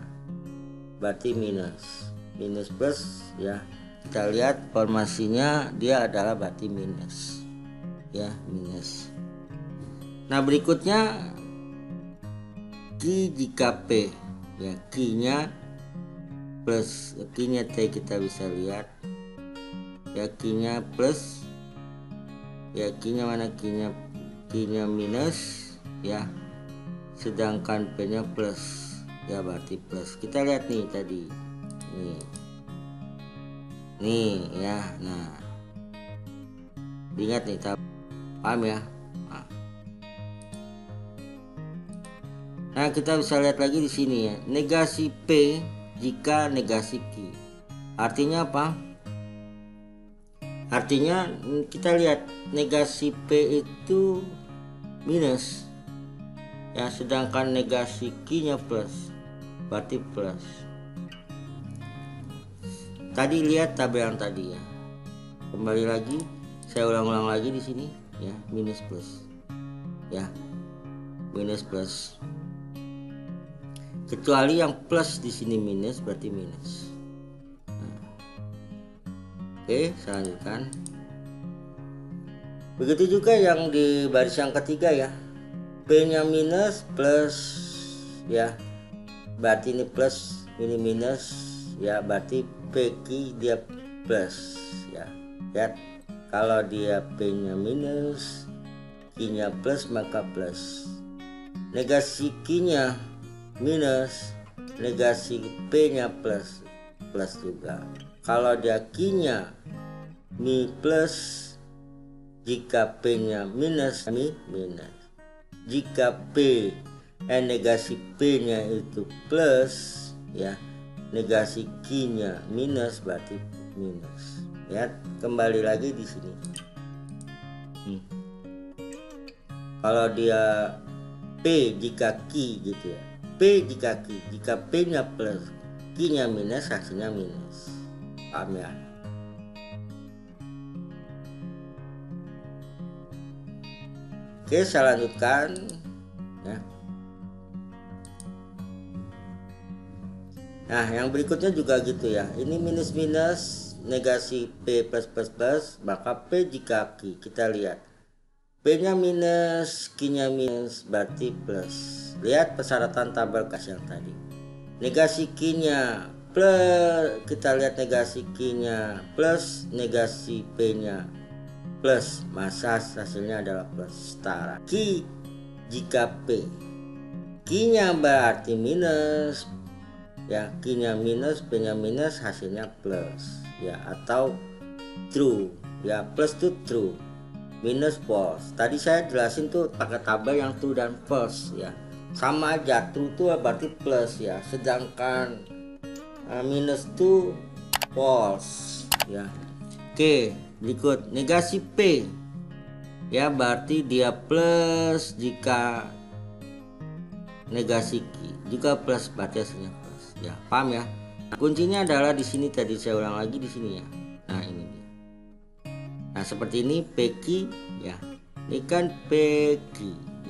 [SPEAKER 1] berarti minus, minus plus ya. Kita lihat formasinya dia adalah berarti minus ya, minus. Nah, berikutnya Q jika P ya, Q-nya plus, Q-nya T kita bisa lihat ya, Q-nya plus ya, Q-nya mana, Q-nya minus ya, sedangkan P-nya plus ya, berarti plus. Kita lihat nih tadi nih ya. Nah, ingat nih, paham ya. Nah, kita bisa lihat lagi di sini ya, negasi P jika negasi Q. Artinya apa? Artinya kita lihat negasi P itu minus ya, sedangkan negasi Q-nya plus, berarti plus. Tadi lihat tabel yang tadi ya. Kembali lagi, saya ulang-ulang lagi di sini ya, minus plus ya, minus plus. Kecuali yang plus di sini minus, berarti minus. Nah. Oke, saya lanjutkan. Begitu juga yang di baris yang ketiga ya, P-nya minus plus ya, berarti ini plus, ini minus ya, berarti PQ dia plus ya. Lihat, kalau dia P-nya minus, Q-nya plus, maka plus. Negasi Q-nya minus, negasi P-nya plus, plus juga. Kalau dia Q-nya plus, jika P-nya minus, minus. Jika P negasi P nya itu plus ya, negasi Q nya minus, berarti minus ya. Kembali lagi di sini. Kalau dia P jika Q gitu ya, P jika Q, jika P nya plus Q nya minus, hasilnya minus. Paham ya? Oke, saya lanjutkan ya. Nah, yang berikutnya juga gitu ya. Ini minus minus, negasi P plus plus plus, maka P jika Q, kita lihat P nya minus, Q nya minus, berarti plus. Lihat persyaratan tabel kas yang tadi. Negasi Q nya plus, kita lihat negasi Q nya plus, negasi P nya plus, masa hasilnya adalah plus, setara. Q jika P, Q nya berarti minus ya, Q nya minus, P nya minus, hasilnya plus ya, atau true ya. Plus itu true, minus false. Tadi saya jelasin tuh pakai tabel yang true dan false ya, sama aja. True itu berarti plus ya, sedangkan minus itu false ya. Oke, berikut negasi P ya, berarti dia plus jika negasi Q juga plus, berarti hasilnya plus ya. Paham ya? Kuncinya adalah di sini, tadi saya ulang lagi di sini ya. Nah, ini dia. Nah, seperti ini PQ ya. Ini kan PQ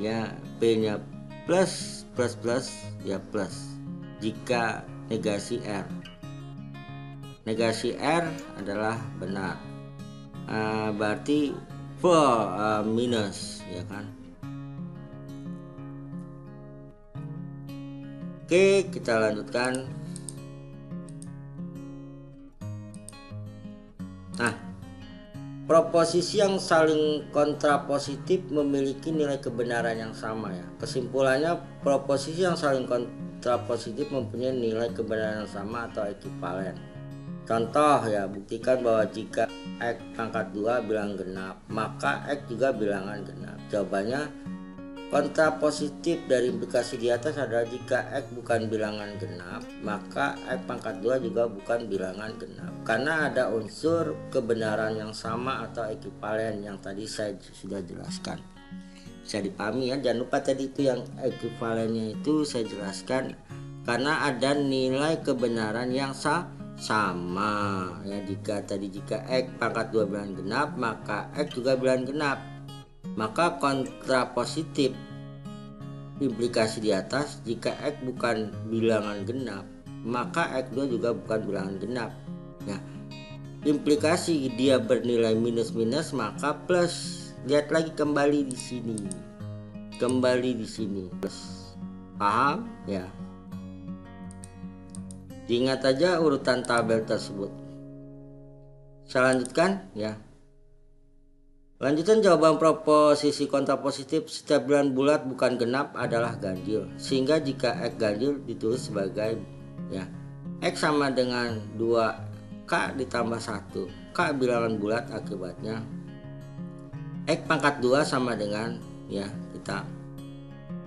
[SPEAKER 1] ya, P nya plus plus plus ya, plus jika negasi R. Negasi R adalah benar, berarti minus ya kan. Oke, kita lanjutkan. Nah, proposisi yang saling kontrapositif memiliki nilai kebenaran yang sama ya. Kesimpulannya, proposisi yang saling kontrapositif mempunyai nilai kebenaran yang sama atau ekivalen. Contoh ya, buktikan bahwa jika X pangkat 2 bilang genap, maka X juga bilangan genap. Jawabannya, kontrapositif dari implikasi di atas adalah jika X bukan bilangan genap, maka X pangkat 2 juga bukan bilangan genap. Karena ada unsur kebenaran yang sama atau ekivalen yang tadi saya sudah jelaskan. Bisa dipahami ya, jangan lupa tadi itu yang ekivalennya itu saya jelaskan. Karena ada nilai kebenaran yang sama ya. Jika X pangkat 2 bilangan genap, maka X juga bilangan genap. Maka kontrapositif implikasi di atas, jika X bukan bilangan genap, maka X2 juga bukan bilangan genap ya. Implikasi dia bernilai minus minus, maka plus. Lihat lagi kembali di sini, plus. Paham ya? Diingat aja urutan tabel tersebut. Saya lanjutkan ya. Lanjutan jawaban proposisi kontrapositif, setiap bilangan bulat bukan genap adalah ganjil. Sehingga jika X ganjil ditulis sebagai ya, X sama dengan 2K ditambah 1. K bilangan bulat, akibatnya X pangkat 2 sama dengan ya, kita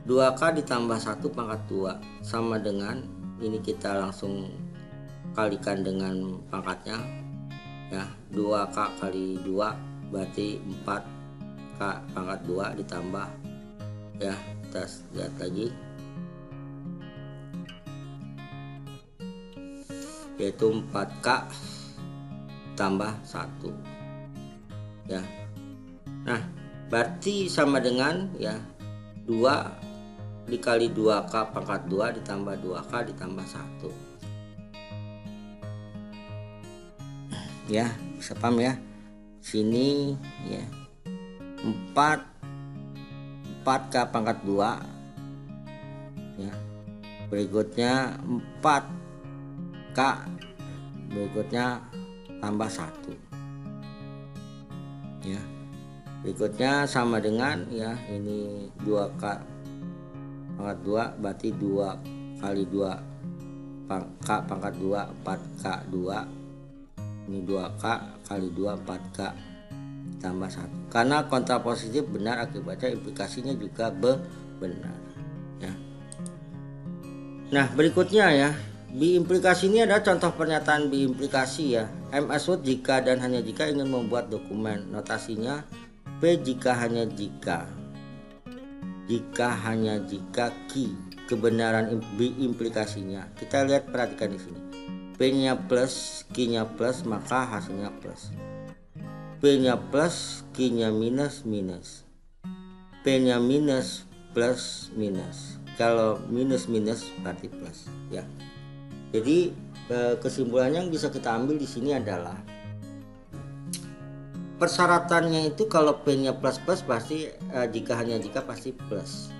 [SPEAKER 1] 2K ditambah 1 pangkat 2 sama dengan ini, kita langsung kalikan dengan pangkatnya ya, 2K kali 2 berarti 4K pangkat 2 ditambah ya, kita lihat lagi yaitu 4K tambah 1 ya. Nah, berarti sama dengan ya 2 dikali 2K pangkat 2 ditambah 2K ditambah 1 ya. Bisa paham ya? Sini ya, 4K pangkat 2 ya, berikutnya 4K, berikutnya tambah 1 ya, berikutnya sama dengan ya, ini 2K pangkat 2 berarti 2 kali 2 K pangkat 2 4K 2, ini 2K kali 2 4K tambah 1. Karena kontrapositif benar, akibatnya implikasinya juga benar ya. Nah, berikutnya ya, biimplikasi ini adalah contoh pernyataan biimplikasi ya. MS Word jika dan hanya jika ingin membuat dokumen. Notasinya P jika hanya jika. Jika hanya jika Q. Kebenaran biimplikasinya. Kita lihat, perhatikan di sini. P-nya plus, Q-nya plus, maka hasilnya plus. P-nya plus, Q-nya minus, minus. P-nya minus, plus, minus. Kalau minus minus berarti plus ya. Jadi kesimpulannya yang bisa kita ambil di sini adalah persyaratannya itu kalau P-nya plus plus pasti jika hanya jika pasti plus.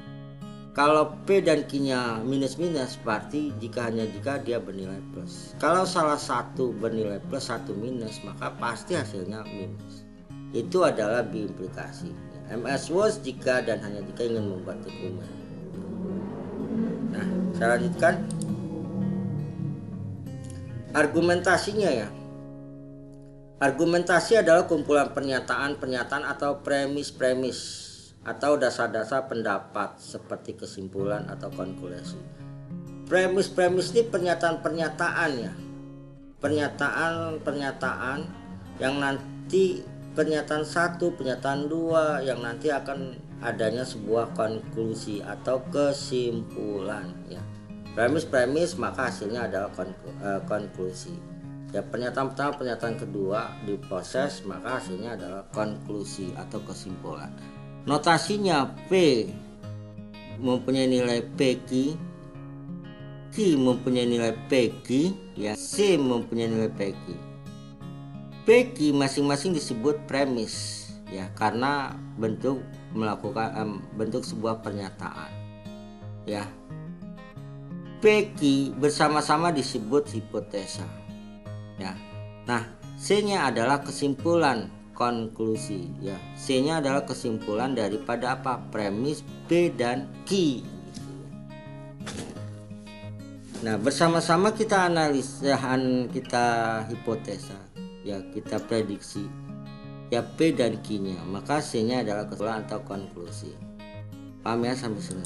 [SPEAKER 1] Kalau P dan Q-nya minus minus berarti jika hanya jika dia bernilai plus. Kalau salah satu bernilai plus, satu minus, maka pasti hasilnya minus. Itu adalah biimplikasi. MS Word jika dan hanya jika ingin membuat dokumen. Nah, saya lanjutkan argumentasinya ya. Argumentasi adalah kumpulan pernyataan-pernyataan atau premis-premis atau dasar-dasar pendapat seperti kesimpulan atau konklusi. Premis-premis ini pernyataan-pernyataan ya. Pernyataan-pernyataan yang nanti pernyataan 1, pernyataan 2 yang nanti akan adanya sebuah konklusi atau kesimpulan ya. Premis maka hasilnya adalah konklusi ya. Pernyataan pertama, pernyataan kedua diproses maka hasilnya adalah konklusi atau kesimpulan. Notasinya P mempunyai nilai PQ, Q mempunyai nilai PQ ya, C mempunyai nilai PQ. PQ masing-masing disebut premis ya, karena bentuk bentuk sebuah pernyataan ya. PQ bersama-sama disebut hipotesa ya. Nah, C-nya adalah kesimpulan, konklusi ya. C-nya adalah kesimpulan daripada apa? Premis P dan Q. Nah, bersama-sama kita analisa, kita hipotesa ya, kita prediksi ya P dan Q-nya, maka C-nya adalah kesimpulan atau konklusi. Paham ya sampai sini?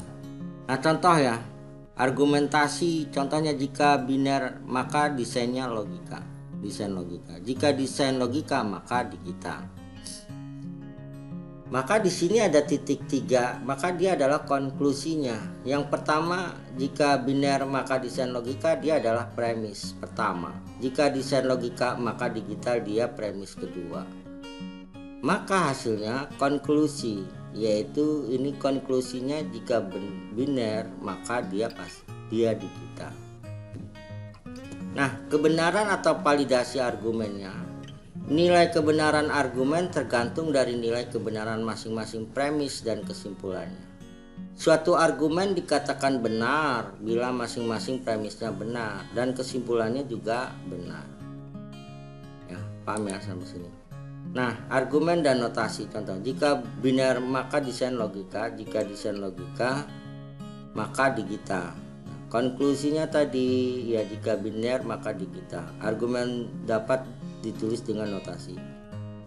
[SPEAKER 1] Nah, contoh ya, argumentasi contohnya jika biner maka desainnya logika. Desain logika. Jika desain logika maka digital. Maka di sini ada titik 3, maka dia adalah konklusinya. Yang pertama, jika biner maka desain logika, dia adalah premis pertama. Jika desain logika maka digital, dia premis kedua. Maka hasilnya konklusi, yaitu ini konklusinya jika biner maka dia digital. Nah, kebenaran atau validasi argumennya. Nilai kebenaran argumen tergantung dari nilai kebenaran masing-masing premis dan kesimpulannya. Suatu argumen dikatakan benar bila masing-masing premisnya benar dan kesimpulannya juga benar. Ya, paham ya sampai sini. Nah, argumen dan notasi contoh. Jika biner maka desain logika, jika desain logika maka digital. Konklusinya tadi ya, jika biner maka digital. Argumen dapat ditulis dengan notasi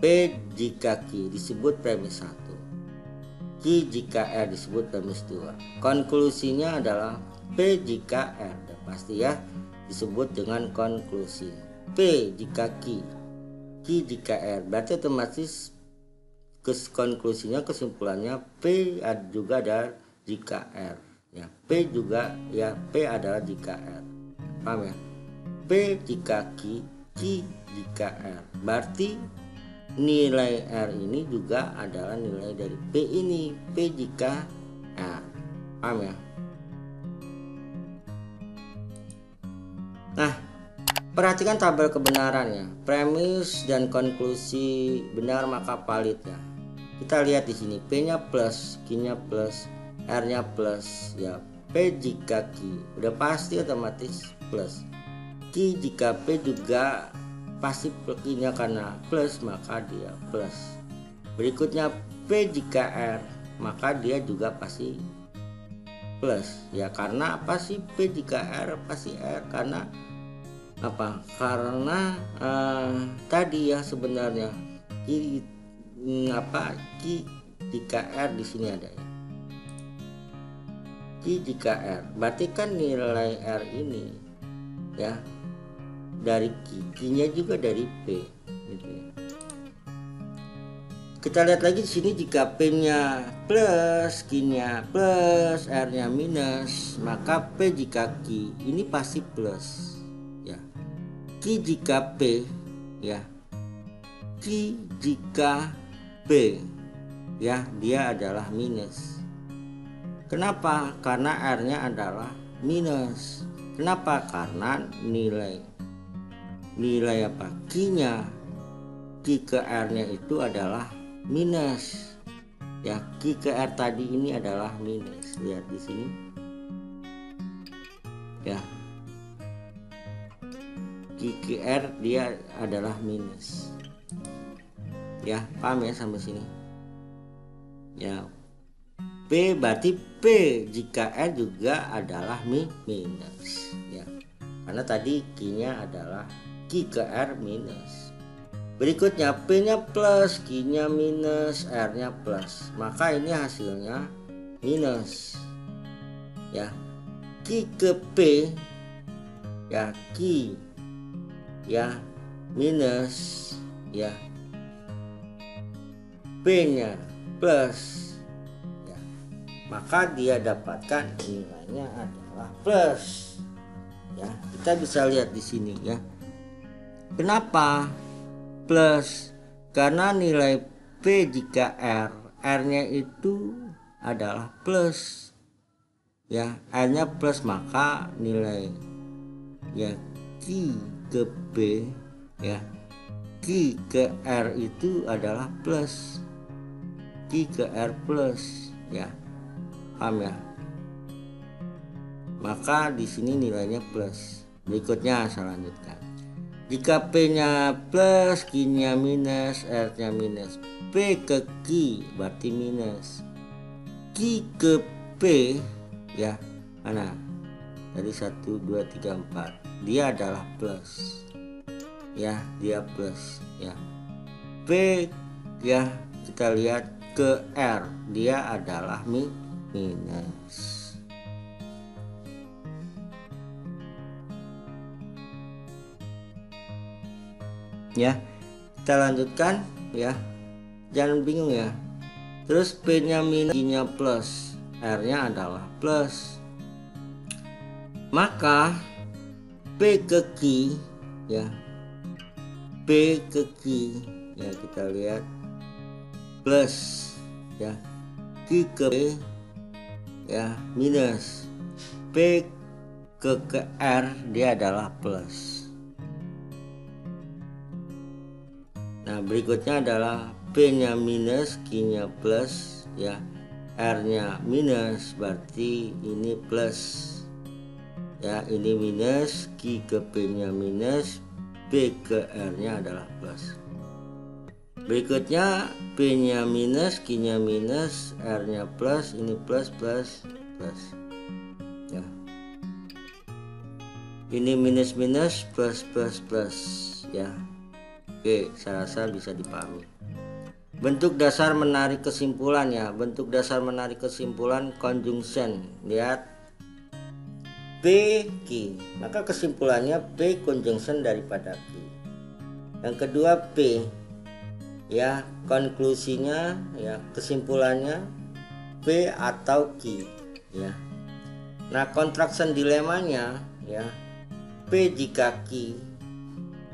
[SPEAKER 1] P jika Q disebut premis 1, Q jika R disebut premis 2. Konklusinya adalah P jika R, pasti ya, disebut dengan konklusi. P jika Q, Q jika R, berarti otomatis konklusinya, kesimpulannya P juga ada jika R ya. P juga ya, P adalah jika R. Paham ya? P jika Q, Q jika R, berarti nilai R ini juga adalah nilai dari P ini, P jika R. Paham ya? Nah, perhatikan tabel kebenarannya. Premis dan konklusi benar maka valid ya. Kita lihat di sini P-nya plus, Q-nya plus, R-nya plus ya. P jika Q udah pasti otomatis plus. Q jika P juga pasti Q-nya karena plus maka dia plus. Berikutnya P jika R maka dia juga pasti plus ya, karena apa sih? P jika R pasti R karena apa? Karena tadi ya sebenarnya Q jika R di sini ada ya. Q jika R, berarti kan nilai R ini ya dari Q-nya juga dari P gitu ya. Kita lihat lagi di sini, jika P-nya plus, Q-nya plus, R-nya minus, maka P jika Q ini pasti plus ya. Q jika P ya, Q jika P ya, dia adalah minus. Kenapa? Karena R-nya adalah minus. Kenapa? Karena nilai apa? Q-nya, Q ke R-nya itu adalah minus. Ya, Q ke R tadi ini adalah minus. Lihat di sini. Ya. Q ke R dia adalah minus. Ya, paham ya sampai sini? Ya. P berarti P jika R juga adalah minus ya. Karena tadi Q-nya adalah Q ke R minus. Berikutnya P-nya plus, Q-nya minus, R-nya plus. Maka ini hasilnya minus. Ya. Q ke P ya, Q ya minus ya. P-nya plus. Maka dia dapatkan nilainya adalah plus. Ya, kita bisa lihat di sini ya. Kenapa plus? Karena nilai P jika R, R-nya itu adalah plus. Ya, R-nya plus, maka nilai ya Q ke P ya, Q ke R itu adalah plus. Q ke R plus ya. Paham ya? Maka di sini nilainya plus. Berikutnya saya lanjutkan. Jika P-nya plus, Q-nya minus, R-nya minus. P ke Q berarti minus. Q ke P ya, mana? Dari 1 2 3 4. Dia adalah plus. Ya, dia plus ya. P ya, kita lihat ke R, dia adalah minus. Ya, kita lanjutkan ya. Jangan bingung ya. Terus P-nya minus, Q-nya plus, R-nya adalah plus. Maka P ke Q ya. P ke Q ya, kita lihat plus ya. Q ke P ya minus. P ke R dia adalah plus. Nah, berikutnya adalah P-nya minus, Q-nya plus ya. R-nya minus, berarti ini plus. Ya, ini minus, Q ke P-nya minus, P ke R-nya adalah plus. Berikutnya P-nya minus, Q-nya minus, R-nya plus, ini plus plus plus. Ya. Ini minus minus plus plus plus ya. Oke, saya rasa bisa dipahami. Bentuk dasar menarik kesimpulan ya. Bentuk dasar menarik kesimpulan conjunction. Lihat P Q. Maka kesimpulannya P conjunction daripada Q. Yang kedua P ya, konklusinya ya, kesimpulannya P atau Q ya. Nah, contraction dilemanya ya, P jika Q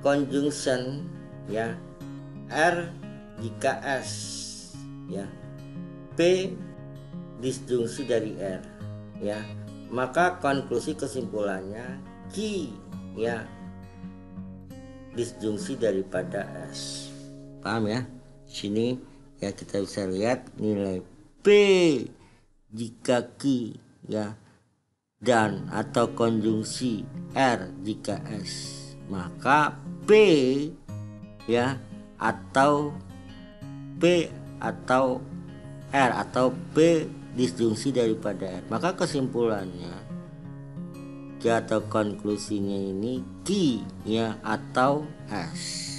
[SPEAKER 1] conjunction ya, R jika S ya, P disjungsi dari R ya. Maka konklusi kesimpulannya Q ya disjungsi daripada S. Paham ya? Sini ya, kita bisa lihat nilai P jika Q ya dan atau konjungsi R jika S, maka P ya atau P atau R atau P disjungsi daripada R. Maka kesimpulannya atau konklusinya ini Q ya atau S.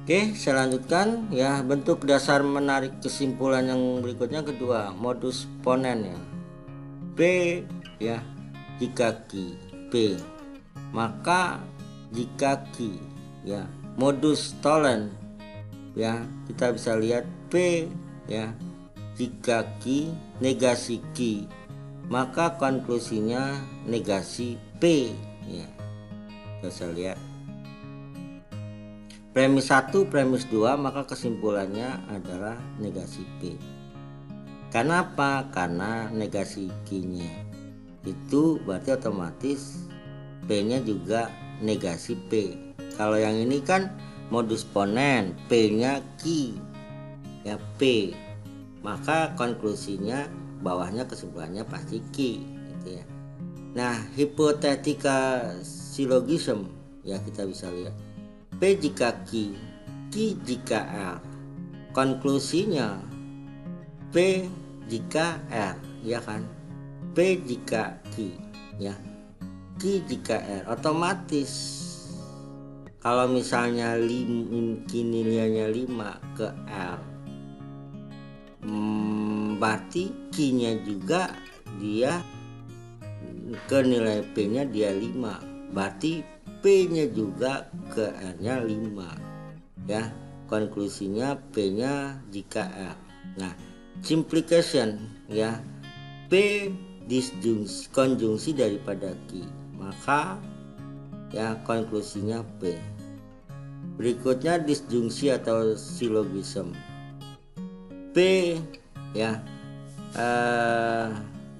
[SPEAKER 1] Oke, saya lanjutkan ya. Bentuk dasar menarik kesimpulan yang berikutnya kedua, modus ponen ya. P ya, jika Q P, maka jika Q ya, modus tolen ya, kita bisa lihat P ya, jika Q negasi Q, maka konklusinya negasi P ya. Kita bisa lihat premis 1, premis 2, maka kesimpulannya adalah negasi P. Kenapa? Karena negasi Q-nya itu berarti otomatis P-nya juga negasi P. Kalau yang ini kan modus ponen, P-nya Q ya, P. Maka konklusinya bawahnya kesimpulannya pasti Q gitu ya. Nah, hypothetical syllogism ya, kita bisa lihat P jika Q, Q jika R. Konklusinya P jika R, ya kan? P jika Q, ya. Q jika R. Otomatis kalau misalnya Q nilainya 5 ke R, berarti Q-nya juga dia ke nilai P-nya dia 5. Berarti P-nya juga ke R-nya 5 ya. Konklusinya P-nya jika R. Nah, simplification ya, P disjungsi konjungsi daripada Q, maka ya konklusinya P. Berikutnya disjungsi atau syllogism. P ya,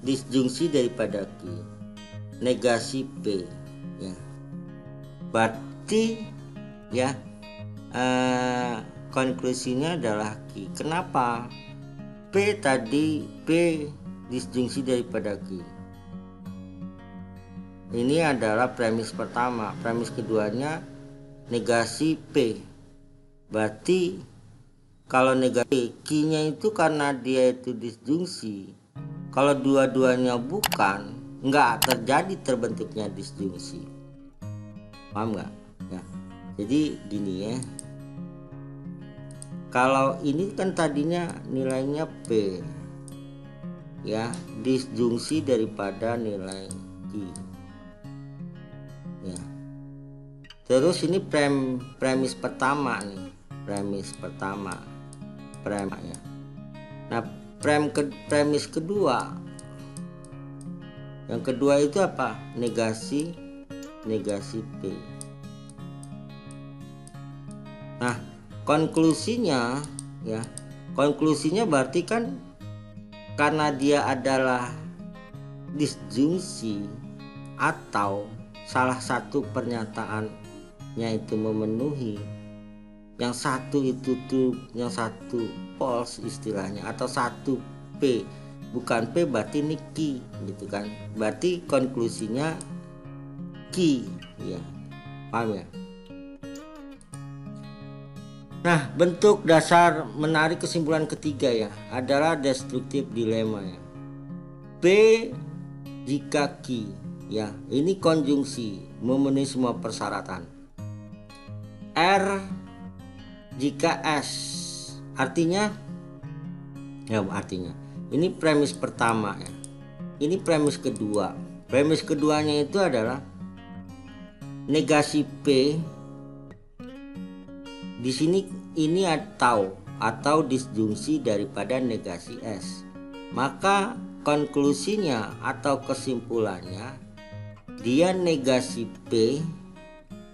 [SPEAKER 1] disjungsi daripada Q, negasi P ya. Berarti ya konklusinya adalah Q. Kenapa? P tadi P disjungsi daripada Q. Ini adalah premis pertama. Premis keduanya negasi P. Berarti kalau negasi Q-nya itu karena dia itu disjungsi. Kalau dua-duanya bukan, nggak terjadi terbentuknya disjungsi. Paham nggak? Ya. Jadi gini ya. Kalau ini kan tadinya nilainya P ya, disjungsi daripada nilai Q ya. Terus ini premis pertama nih, premis pertama ya. Nah, premis kedua, yang kedua itu apa? Negasi P. Nah, konklusinya ya, konklusinya berarti kan karena dia adalah disjungsi atau salah satu pernyataannya itu memenuhi, yang satu itu tuh, yang satu false istilahnya, atau satu P bukan P, berarti ini Q gitu kan. Berarti konklusinya Q ya. Paham ya? Nah, bentuk dasar menarik kesimpulan ketiga ya adalah destructive dilemma ya. P jika Q ya, ini konjungsi memenuhi semua persyaratan. R jika S, artinya ya, artinya ini premis pertama ya. Ini premis kedua. Premis keduanya itu adalah negasi P. Di sini ini atau disjungsi daripada negasi S. Maka konklusinya atau kesimpulannya dia negasi P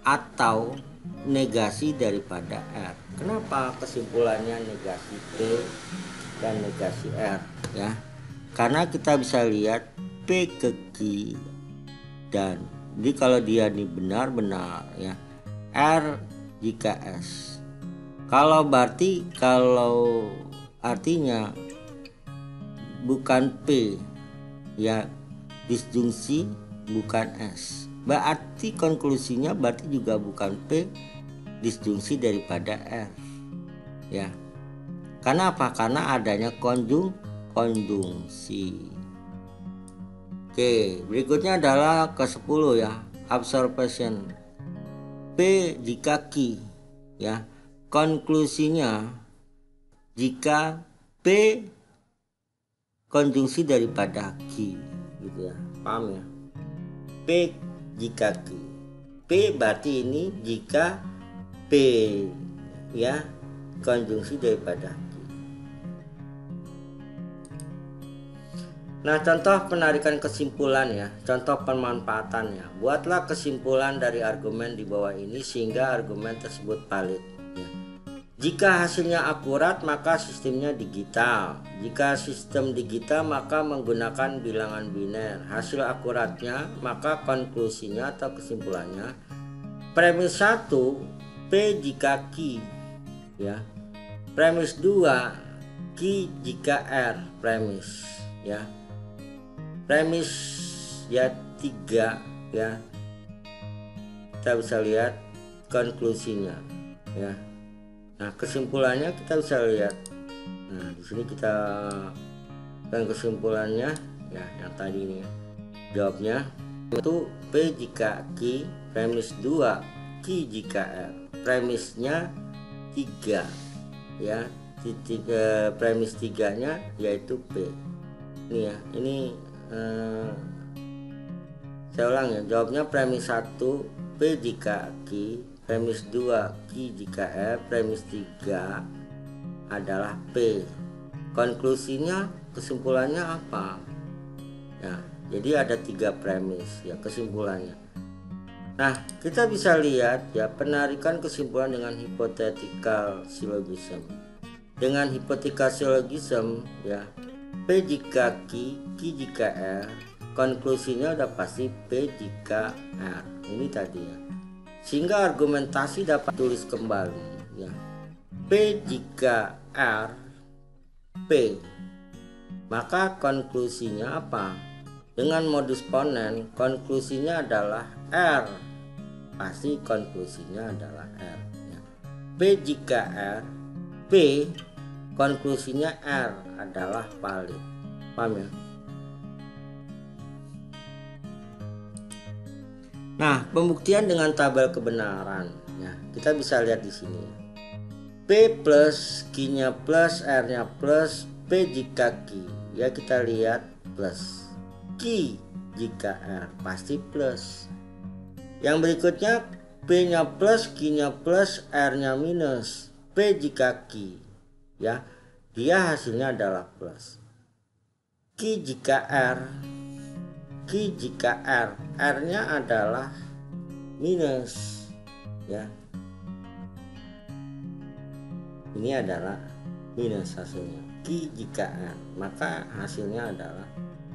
[SPEAKER 1] atau negasi daripada R. Kenapa kesimpulannya negasi P dan negasi R ya? Karena kita bisa lihat P ke Q, dan jadi kalau dia ini benar-benar ya, R jika S. Kalau berarti kalau artinya bukan P ya, disjungsi bukan S, berarti konklusinya berarti juga bukan P disjungsi daripada R ya. Karena apa? Karena adanya konjungsi. Oke, berikutnya adalah ke-10 ya, observation. P jika Q ya, konklusinya jika P konjungsi daripada Q gitu ya, paham ya? P jika Q, P berarti ini jika P ya konjungsi daripada Q. Nah, contoh penarikan kesimpulan ya, contoh pemanfaatannya. Buatlah kesimpulan dari argumen di bawah ini sehingga argumen tersebut valid. Ya. Jika hasilnya akurat, maka sistemnya digital. Jika sistem digital, maka menggunakan bilangan biner. Hasil akuratnya, maka konklusinya atau kesimpulannya. Premis 1, P jika Q. Ya. Premis 2, Q jika R. Premis ya. Premis ya 3 ya, kita bisa lihat konklusinya ya. Nah, kesimpulannya kita bisa lihat. Nah, di sini kita dan kesimpulannya ya yang tadi ini ya. Jawabnya itu P jika Q, premis 2 Q jika R. Premisnya 3 ya. Premis 3-nya yaitu P. Ini ya, ini saya ulang ya, jawabnya premis 1 P jika Q, premis 2 Q jika R, premis 3 adalah P. Konklusinya, kesimpulannya apa ya? Jadi ada 3 premis ya kesimpulannya. Nah, kita bisa lihat ya penarikan kesimpulan dengan hypothetical syllogism. Dengan hypothetical syllogism ya, P jika Q, Q jika R, konklusinya udah pasti P jika R. Ini tadi ya. Sehingga argumentasi dapat tulis kembali ya. P jika R, P. Maka konklusinya apa? Dengan modus ponens, konklusinya adalah R. Pasti konklusinya adalah R ya. P jika R, P konklusinya R adalah valid. Paham ya? Nah, pembuktian dengan tabel kebenaran ya. Kita bisa lihat di sini. P plus Q-nya plus, R-nya plus, P jika Q. Ya kita lihat plus. Q jika R pasti plus. Yang berikutnya P-nya plus, Q-nya plus, R-nya minus. P jika Q ya, dia hasilnya adalah plus. Q jika R, Q jika R, R-nya adalah minus ya. Ini adalah minus hasilnya. Q jika R, maka hasilnya adalah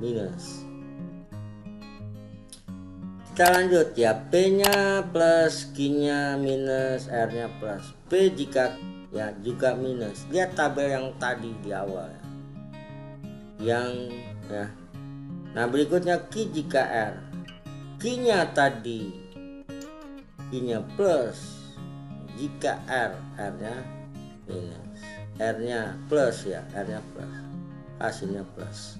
[SPEAKER 1] minus. Kita lanjut ya, P-nya plus, Q-nya minus, R-nya plus. P jika ya juga minus. Lihat tabel yang tadi di awal ya. Yang ya. Nah, berikutnya Q jika R. Q-nya tadi Q-nya plus, jika R, R-nya minus. R-nya plus ya, R-nya plus. Hasilnya plus.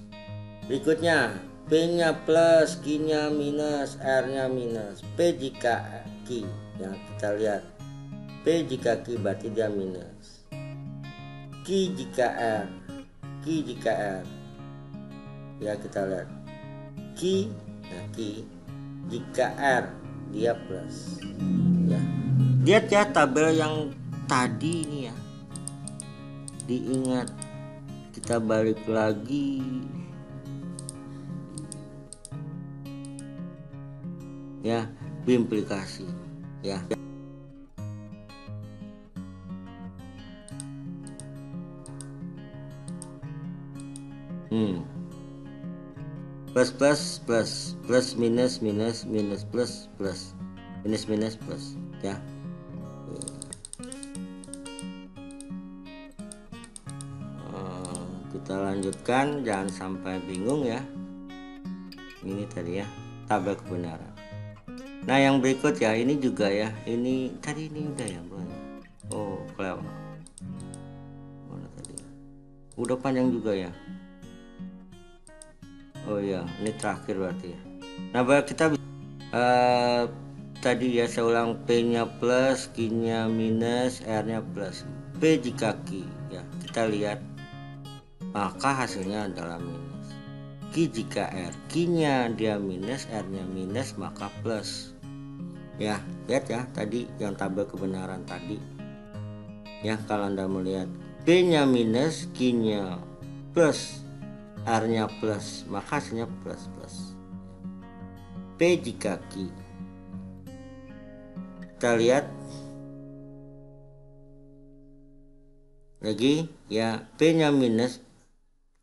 [SPEAKER 1] Berikutnya P-nya plus, Q-nya minus, R-nya minus. P jika Q yang kita lihat. P jika Q berarti dia minus. Q jika R, Q jika R. Ya kita lihat. Q, nah Q jika R dia plus. Ya. Lihat ya tabel yang tadi ini ya. Diingat, kita balik lagi. Ya, berimplikasi ya. Plus plus plus, plus minus minus, minus plus plus, minus minus plus ya. Kita lanjutkan, jangan sampai bingung ya. Ini tadi ya tabel kebenaran. Nah, yang berikut ya, ini juga ya. Ini tadi ini udah ya, belum? Oh, kelewat. Mana tadi? Udah panjang juga ya. Oh iya, ini terakhir berarti ya. Nah, kita tadi ya, saya ulang, P nya plus, Q nya minus, R nya plus. P jika Q ya, kita lihat, maka hasilnya adalah minus. Q jika R, Q nya dia minus, R nya minus, maka plus ya. Lihat ya, tadi yang tabel kebenaran tadi ya, kalau Anda melihat P nya minus, Q nya plus, R nya plus, maka hasilnya plus plus. P jika Q, kita lihat lagi ya, P nya minus,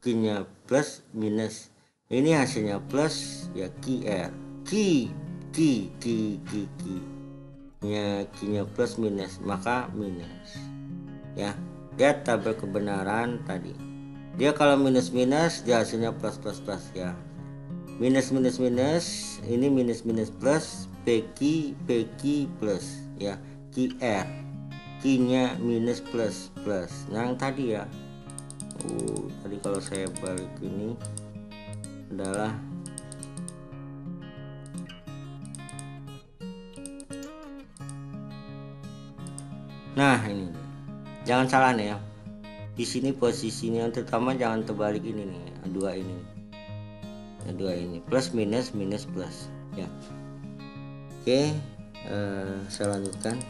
[SPEAKER 1] Q nya plus minus, ini hasilnya plus ya, QR Q nya, Q nya plus minus, maka minus ya. Lihat tabel kebenaran tadi, dia kalau minus minus dia hasilnya plus plus plus ya, minus minus minus, ini minus minus plus, PQ plus ya, QR Q nya minus plus plus. Nah yang tadi ya, tadi kalau saya balik ini adalah nah ini, jangan salah nih ya, di sini posisinya terutama jangan terbalik ini nih, dua ini plus minus minus plus ya. Oke, saya lanjutkan.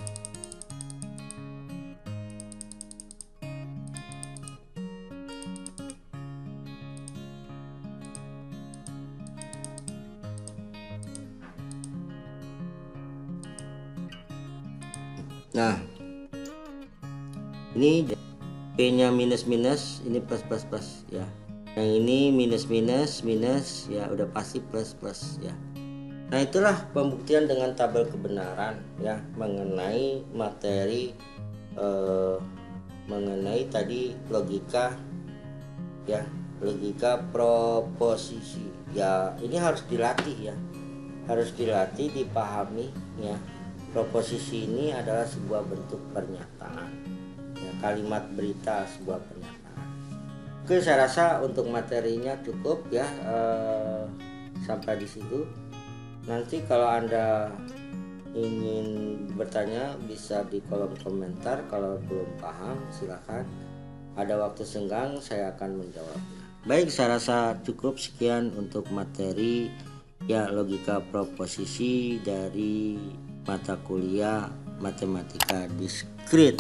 [SPEAKER 1] Nah ini P nya minus minus, ini plus plus plus ya, yang ini minus minus minus ya, udah pasti plus plus ya. Nah itulah pembuktian dengan tabel kebenaran ya, mengenai materi mengenai tadi logika ya, logika proposisi ya. Ini harus dilatih ya, harus dilatih, dipahami ya. Proposisi ini adalah sebuah bentuk pernyataan ya, kalimat berita sebuah pernyataan. Oke, saya rasa untuk materinya cukup ya, sampai di situ. Nanti kalau Anda ingin bertanya bisa di kolom komentar, kalau belum paham silakan, ada waktu senggang saya akan menjawabnya. Baik, saya rasa cukup sekian untuk materi ya, logika proposisi dari mata kuliah matematika diskrit.